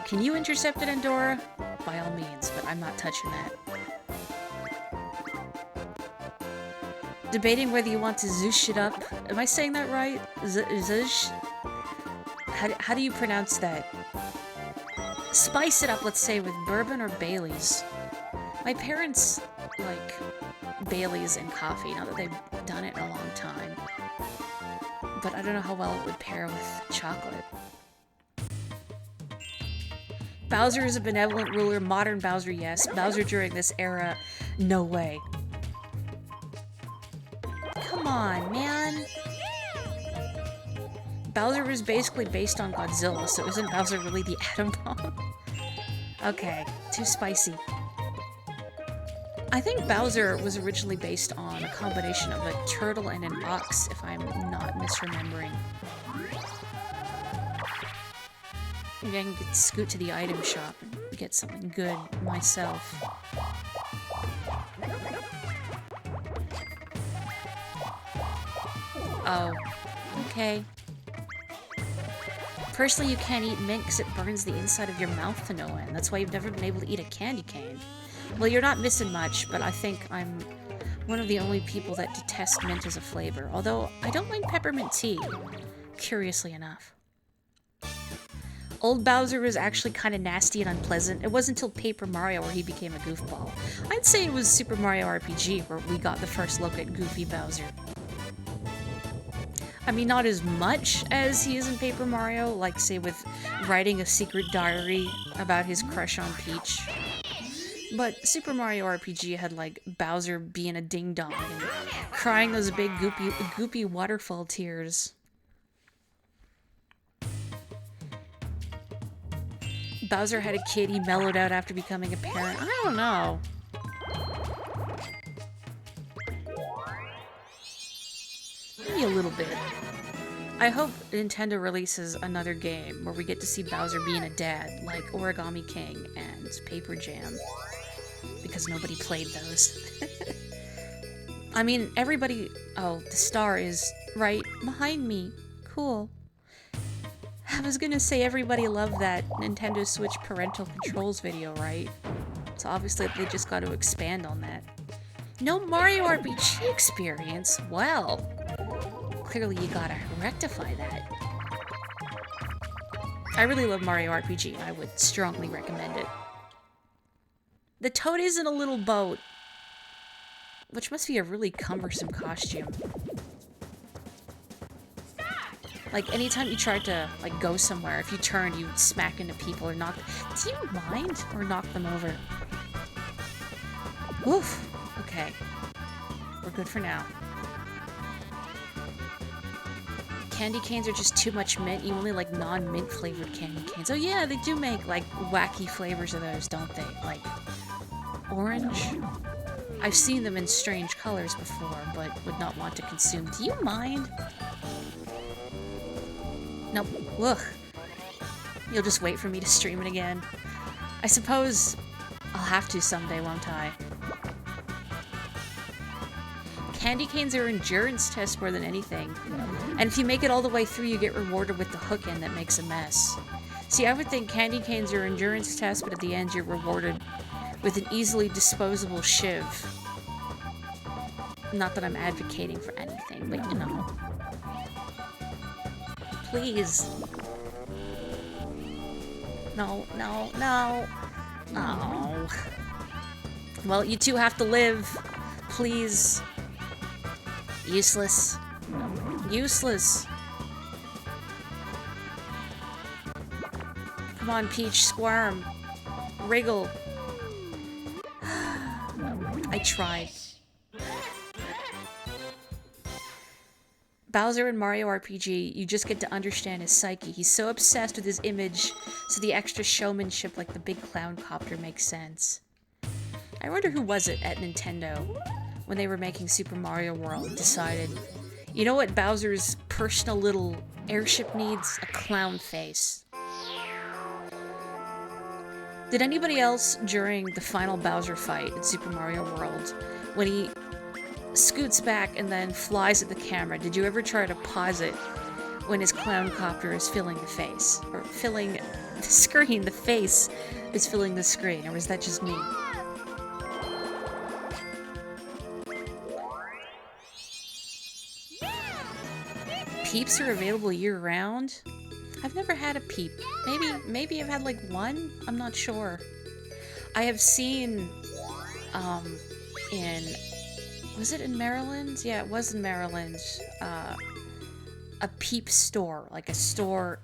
Can you intercept it, Andorra? By all means, but I'm not touching that. Debating whether you want to zoosh it up. Am I saying that right? Zoosh? How do you pronounce that? Spice it up, let's say, with bourbon or Baileys. My parents like Baileys and coffee, now that they've done it in a long time. But I don't know how well it would pair with chocolate. Bowser is a benevolent ruler. Modern Bowser, yes. Bowser during this era, no way. Come on, man. Bowser is basically based on Godzilla, so isn't Bowser really the atom bomb? Okay, too spicy. I think Bowser was originally based on a combination of a turtle and an ox, if I'm not misremembering. Maybe I can scoot to the item shop and get something good myself. Oh, okay. Personally, you can't eat mint because it burns the inside of your mouth to no end. That's why you've never been able to eat a candy cane. Well, you're not missing much, but I think I'm one of the only people that detest mint as a flavor. Although, I don't mind peppermint tea, curiously enough. Old Bowser was actually kind of nasty and unpleasant. It wasn't until Paper Mario where he became a goofball. I'd say it was Super Mario RPG where we got the first look at Goofy Bowser. I mean, not as much as he is in Paper Mario, like, say, with writing a secret diary about his crush on Peach. But Super Mario RPG had, like, Bowser being a ding-dong and crying those big goopy waterfall tears. Bowser had a kid he mellowed out after becoming a parent. I don't know. Maybe a little bit. I hope Nintendo releases another game where we get to see Bowser being a dad, like Origami King and Paper Jam. Because nobody played those. I mean, everybody... Oh, the star is right behind me. Cool. I was gonna say everybody loved that Nintendo Switch parental controls video, right? So obviously they just got to expand on that. No Mario RPG experience? Well, clearly you gotta rectify that. I really love Mario RPG, and I would strongly recommend it. The Toad is in a little boat, which must be a really cumbersome costume. Like, anytime you tried to, like, go somewhere, if you turned, you'd smack into people or knock... Do you mind? Or knock them over? Woof! Okay. We're good for now. candy canes are just too much mint. You only like non-mint flavored candy canes. Oh yeah, they do make like wacky flavors of those, don't they? Like orange. I've seen them in strange colors before, but would not want to consume. Do you mind? Nope. Ugh. You'll just wait for me to stream it again. I suppose I'll have to someday, won't I? Candy canes are endurance tests more than anything. And if you make it all the way through, you get rewarded with the hook end that makes a mess. See, I would think candy canes are endurance tests, but at the end you're rewarded with an easily disposable shiv. Not that I'm advocating for anything, but you know. Please. No, no, no. Oh. Well, you two have to live. Please. Useless. Useless. Come on, Peach, squirm. Wriggle. I tried. Bowser in Mario RPG, you just get to understand his psyche. He's so obsessed with his image, so the extra showmanship like the big clown copter makes sense. I wonder who was it at Nintendo when they were making Super Mario World and decided, you know what Bowser's personal little airship needs? A clown face. Did anybody else during the final Bowser fight in Super Mario World, when he scoots back and then flies at the camera, did you ever try to pause it when his clown copter is filling the face? Or filling the screen, the face is filling the screen, or was that just me? Peeps are available year-round? I've never had a peep. Maybe I've had like one? I'm not sure. I have seen, was it in Maryland? Yeah, it was in Maryland. A peep store, like a store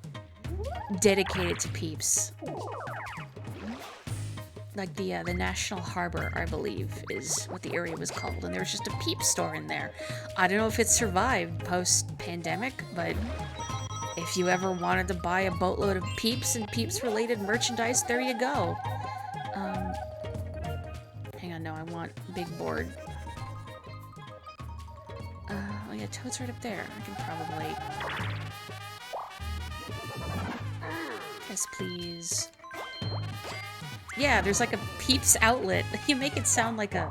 dedicated to peeps. Like the National Harbor, I believe, is what the area was called, and there was just a peep store in there. I don't know if it survived post-pandemic, but if you ever wanted to buy a boatload of peeps and peeps-related merchandise, there you go. Hang on, no, I want big board. Oh yeah, Toad's right up there. I can probably... Yes, please. Yeah, there's like a Peeps outlet. You make it sound like a...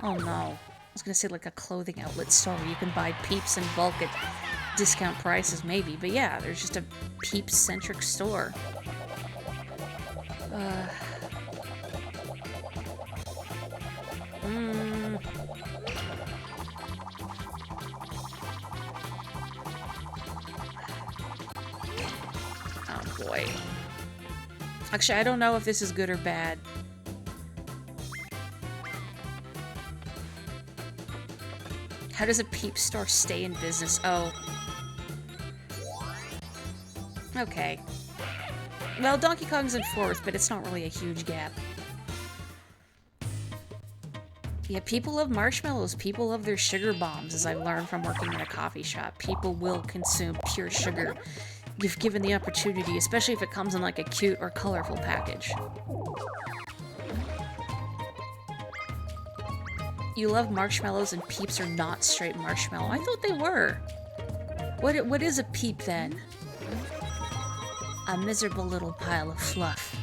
Oh no. I was gonna say like a clothing outlet store where you can buy Peeps in bulk at discount prices, maybe. But yeah, there's just a Peeps-centric store. Oh boy. Actually, I don't know if this is good or bad. How does a Peep store stay in business? Oh. Okay. Well, Donkey Kong's in 4th, but it's not really a huge gap. Yeah, people love marshmallows. People love their sugar bombs, as I've learned from working in a coffee shop. People will consume pure sugar if given the opportunity, especially if it comes in like a cute or colorful package. You love marshmallows and Peeps are not straight marshmallow. I thought they were. What is a Peep then? A miserable little pile of fluff.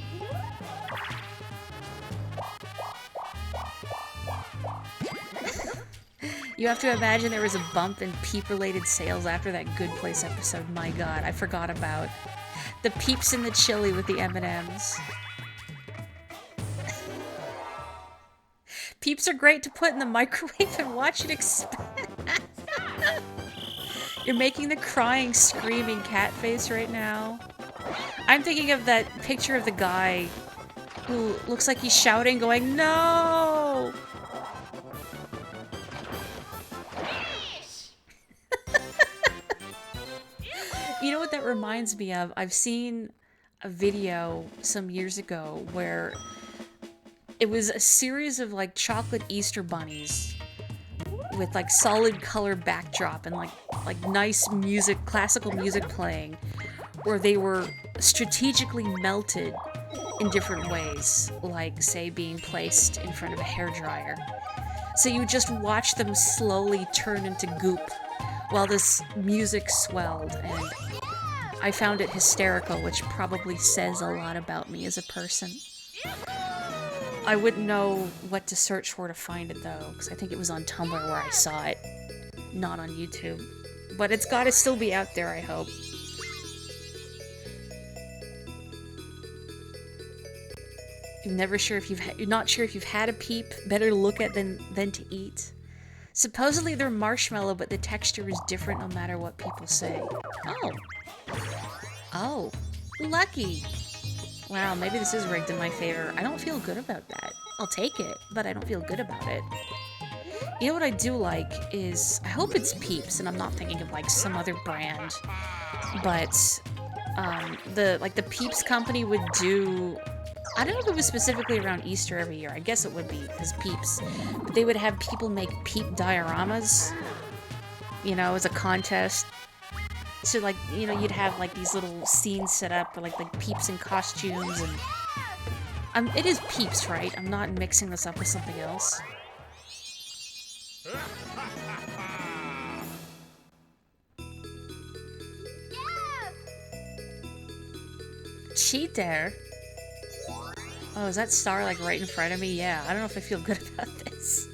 You have to imagine there was a bump in Peep-related sales after that Good Place episode. My god, I forgot about the Peeps in the chili with the M&Ms. Peeps are great to put in the microwave and watch it expand. You're making the crying, screaming cat face right now. I'm thinking of that picture of the guy who looks like he's shouting, going, "No!" You know what that reminds me of? I've seen a video some years ago where it was a series of like chocolate Easter bunnies with like solid color backdrop and like nice music, classical music playing, where they were strategically melted in different ways, like say being placed in front of a hairdryer. So you just watch them slowly turn into goop while this music swelled, and I found it hysterical, which probably says a lot about me as a person. I wouldn't know what to search for to find it though, because I think it was on Tumblr where I saw it, not on YouTube. But it's gotta still be out there, I hope. You're not sure if you've had a peep. Better look at than to eat. Supposedly they're marshmallow, but the texture is different no matter what people say. Oh. Oh. Lucky. Wow, maybe this is rigged in my favor. I don't feel good about that. I'll take it, but I don't feel good about it. You know what I do like is, I hope it's Peeps, and I'm not thinking of like some other brand, but the Peeps company would do, I don't know if it was specifically around Easter every year. I guess it would be, because Peeps. But they would have people make Peep dioramas, you know, as a contest. So, like, you know, you'd have, like, these little scenes set up, or, like Peeps in costumes, and... it is Peeps, right? I'm not mixing this up with something else. Cheater? Oh, is that star, like, right in front of me? Yeah, I don't know if I feel good about this.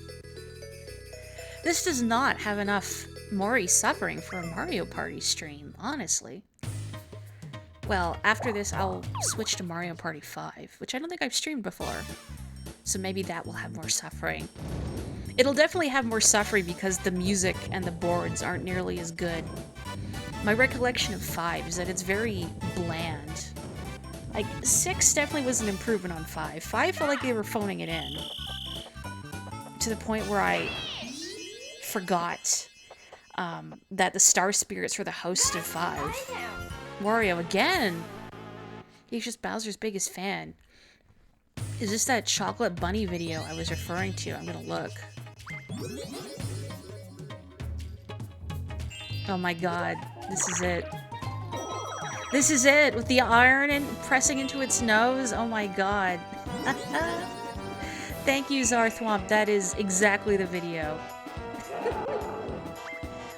This does not have enough Morri suffering for a Mario Party stream, honestly. Well, after this, I'll switch to Mario Party 5, which I don't think I've streamed before. So maybe that will have more suffering. It'll definitely have more suffering because the music and the boards aren't nearly as good. My recollection of 5 is that it's very bland. Like, 6 definitely was an improvement on 5. 5 felt like they were phoning it in. To the point where I forgot that the Star Spirits were the host of 5. Wario again! He's just Bowser's biggest fan. Is this that chocolate bunny video I was referring to? I'm gonna look. Oh my god, this is it. This is it, with the iron and pressing into its nose. Oh my god. Thank you, Zarthwomp. That is exactly the video.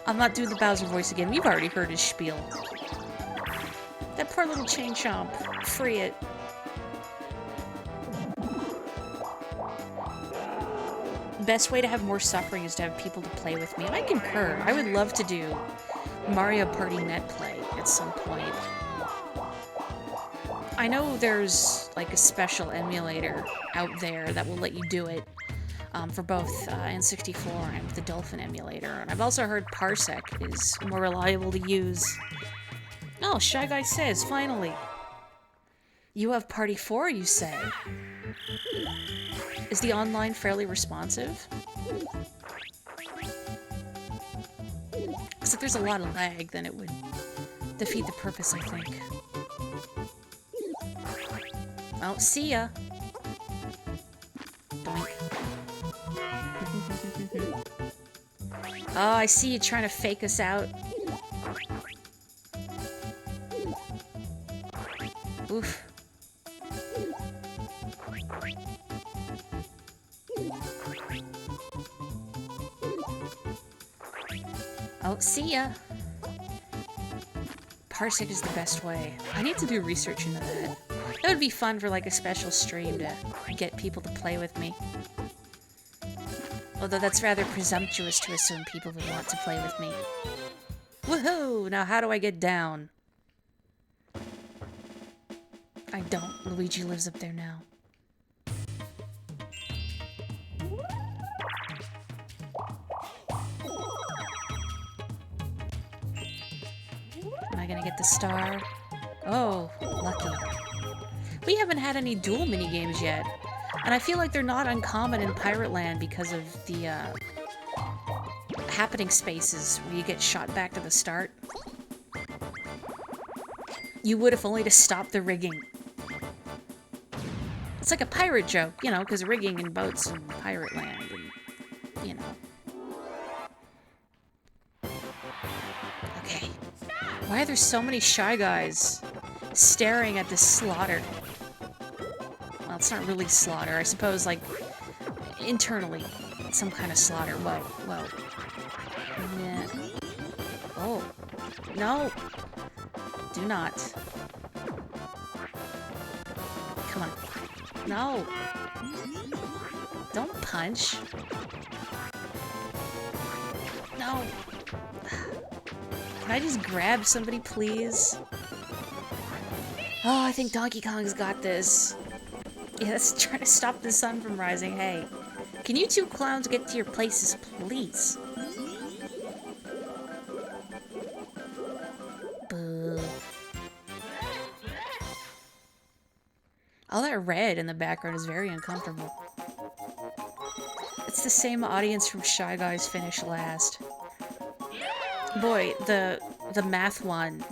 I'm not doing the Bowser voice again. We've already heard his spiel. That poor little chain chomp. Free it. Best way to have more suffering is to have people to play with me. And I concur. I would love to do Mario Party net play at some point. I know there's like a special emulator out there that will let you do it for both N64 and the Dolphin emulator. And I've also heard Parsec is more reliable to use. Oh, Shy Guy says, finally. You have Party 4, you say? Is the online fairly responsive? Because if there's a lot of lag, then it would defeat the purpose, I think. Oh, see ya! Doink. Oh, I see you trying to fake us out. Oof. Oh, see ya! Parsec is the best way. I need to do research into that. That would be fun for like a special stream to get people to play with me. Although that's rather presumptuous to assume people would want to play with me. Woohoo! Now how do I get down? I don't. Luigi lives up there now. Am I gonna get the star? Oh, lucky. We haven't had any duel minigames yet, and I feel like they're not uncommon in Pirate Land because of the happening spaces where you get shot back to the start. You would if only to stop the rigging. It's like a pirate joke, you know, because rigging in boats in Pirate Land, and, you know. Okay. Why are there so many Shy Guys staring at this slaughter? Well, it's not really slaughter. I suppose, like, internally, some kind of slaughter. Whoa, whoa. Yeah. Oh. No. Do not. Come on. No. Don't punch. No. Can I just grab somebody, please? Oh, I think Donkey Kong's got this. Yes, trying to stop the sun from rising. Hey, can you two clowns get to your places, please? Boo. All that red in the background is very uncomfortable. It's the same audience from Shy Guys Finish Last. Boy, the math one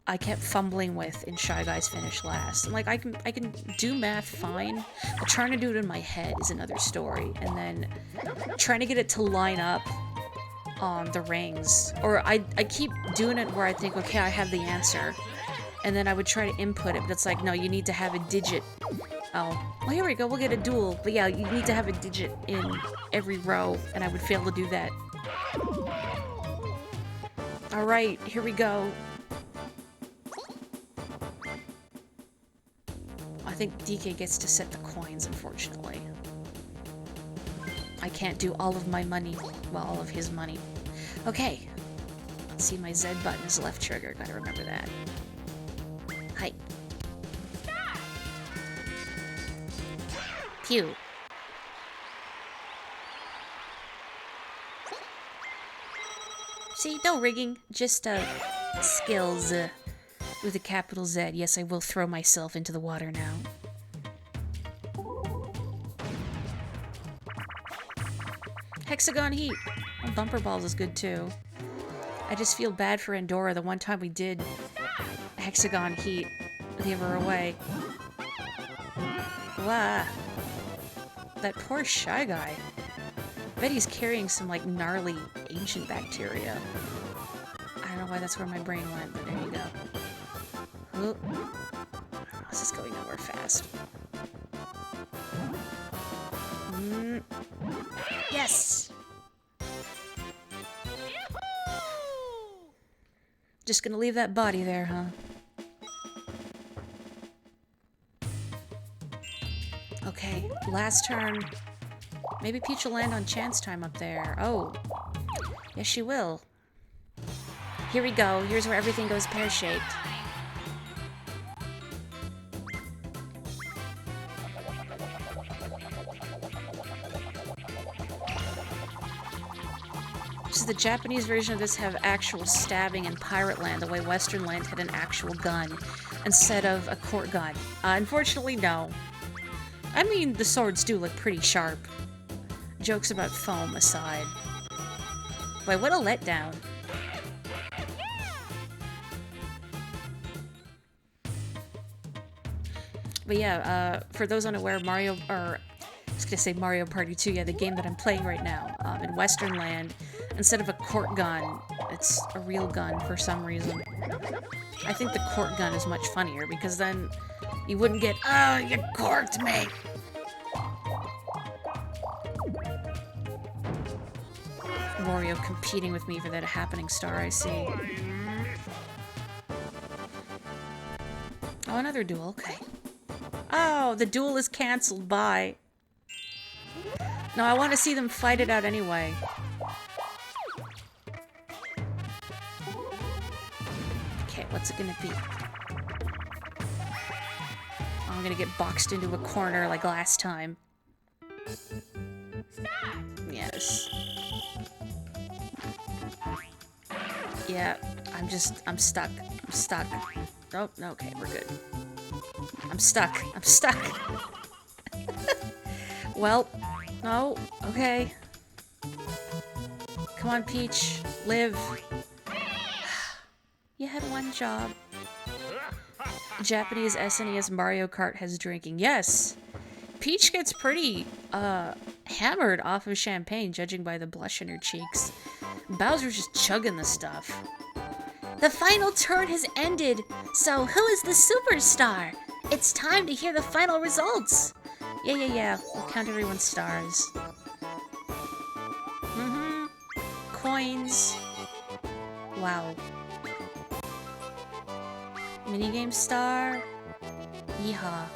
I kept fumbling with in Shy Guys Finish Last. And, like, I can do math fine, but trying to do it in my head is another story. And then trying to get it to line up on the rings. Or I keep doing it where I think, okay, I have the answer. And then I would try to input it, but it's like, no, you need to have a digit. Oh, well, here we go, we'll get a duel. But yeah, you need to have a digit in every row, and I would fail to do that. Alright, here we go. I think DK gets to set the coins, unfortunately. I can't do all of my money, well, all of his money. Okay. Let's see, my Z button is left trigger, gotta remember that. Hi. Pew. See, no rigging, just, skills, with a capital Z. Yes, I will throw myself into the water now. Hexagon Heat. Oh, Bumper Balls is good, too. I just feel bad for Andorra. The one time we did Hexagon Heat, they were away. Wow. That poor Shy Guy. I bet he's carrying some, like, gnarly ancient bacteria. I don't know why that's where my brain went, but there you go. Oh. This is going nowhere fast. Yes! Just gonna leave that body there, huh? Okay, last turn. Maybe Peach will land on chance time up there. Oh. Yes, she will. Here we go. Here's where everything goes pear-shaped. So the Japanese version of this have actual stabbing in Pirate Land, the way Western Land had an actual gun instead of a court gun. Unfortunately, no. I mean, the swords do look pretty sharp. Jokes about foam aside. Boy, what a letdown. But yeah, for those unaware, Mario, or I was gonna say Mario Party 2, yeah, the game that I'm playing right now, in Western Land, instead of a court gun, it's a real gun for some reason. I think the court gun is much funnier, because then you wouldn't get, oh, you corked me! Wario competing with me for that happening star, I see. Oh, another duel, okay. Oh, the duel is cancelled, bye. No, I want to see them fight it out anyway. Okay, what's it gonna be? Oh, I'm gonna get boxed into a corner like last time. Yes. Yeah, I'm stuck. I'm stuck. Nope, no, okay, we're good. I'm stuck. I'm stuck. Well, no, okay. Come on, Peach. Live. You had one job. Japanese SNES Mario Kart has drinking. Yes! Peach gets pretty, hammered off of champagne, judging by the blush in her cheeks. Bowser's just chugging the stuff. The final turn has ended, so who is the superstar? It's time to hear the final results. Yeah. We'll count everyone's stars. Coins. Wow. Minigame star. Yeehaw.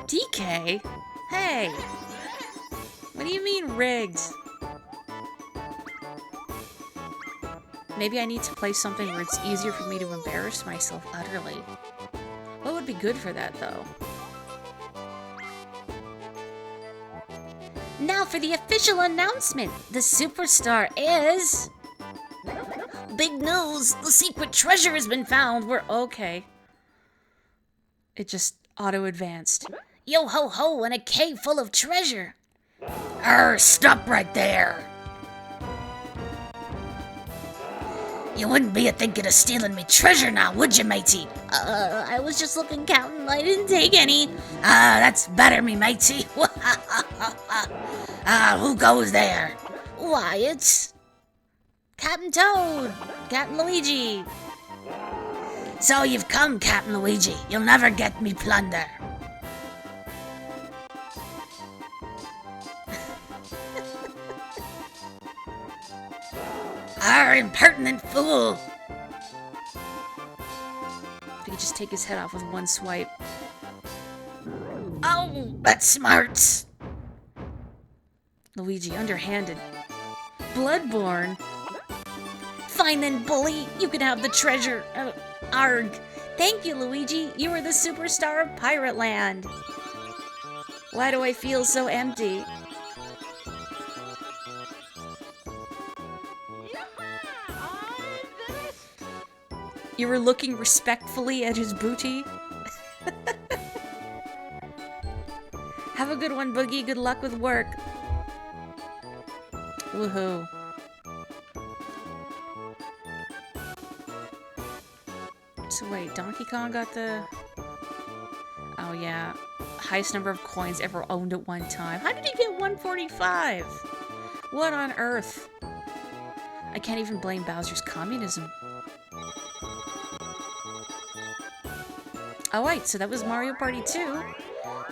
DK? Hey! What do you mean rigged? Maybe I need to play something where it's easier for me to embarrass myself utterly. What would be good for that, though? Now for the official announcement. The superstar is... Big news! The secret treasure has been found. We're okay. It just auto-advanced. Yo ho ho, and a cave full of treasure. Stop right there. You wouldn't be a-thinking of stealing me treasure now, would you, matey? I was just looking, Captain. I didn't take any. That's better, me matey. Who goes there? Why, it's... Captain Toad! Captain Luigi! So you've come, Captain Luigi. You'll never get me plunder. Impertinent fool! If he could just take his head off with one swipe. Oh, that's smart. Luigi, underhanded. Bloodborne? Fine then, bully. You can have the treasure. Arg. Thank you, Luigi. You are the superstar of Pirate Land. Why do I feel so empty? You were looking respectfully at his booty? Have a good one, Boogie. Good luck with work. Woohoo. So wait, Donkey Kong got the... Oh yeah. Highest number of coins ever owned at one time. How did he get 145? What on earth? I can't even blame Bowser's communism. Oh wait, so that was Mario Party 2.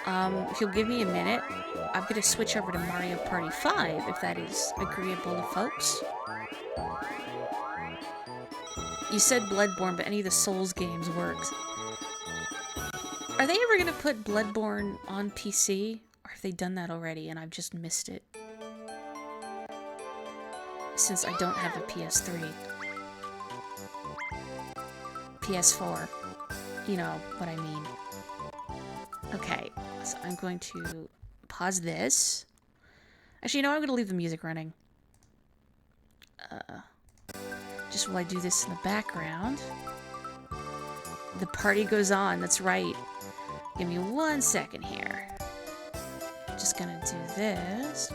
If you'll give me a minute, I'm gonna switch over to Mario Party 5, if that is agreeable to folks. You said Bloodborne, but any of the Souls games worked. Are they ever gonna put Bloodborne on PC? Or have they done that already and I've just missed it? Since I don't have a PS3. PS4. You know what I mean. Okay, so I'm going to pause this. Actually, you know, I'm going to leave the music running. Just while I do this in the background. The party goes on, that's right. Give me 1 second here. Just gonna do this.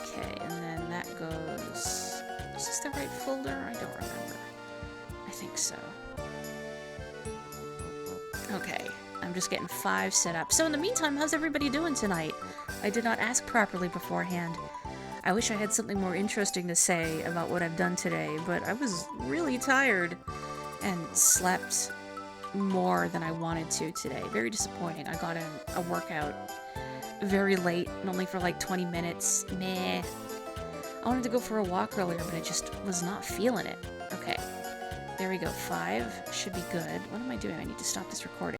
Okay, and then that goes... Is this the right folder? I don't remember. I think so. Okay, I'm just getting 5 set up. So in the meantime, how's everybody doing tonight? I did not ask properly beforehand. I wish I had something more interesting to say about what I've done today, but I was really tired and slept more than I wanted to today. Very disappointing. I got a workout very late and only for like 20 minutes. Meh. I wanted to go for a walk earlier, but I just was not feeling it. Okay, there we go. 5 should be good. What am I doing? I need to stop this recording.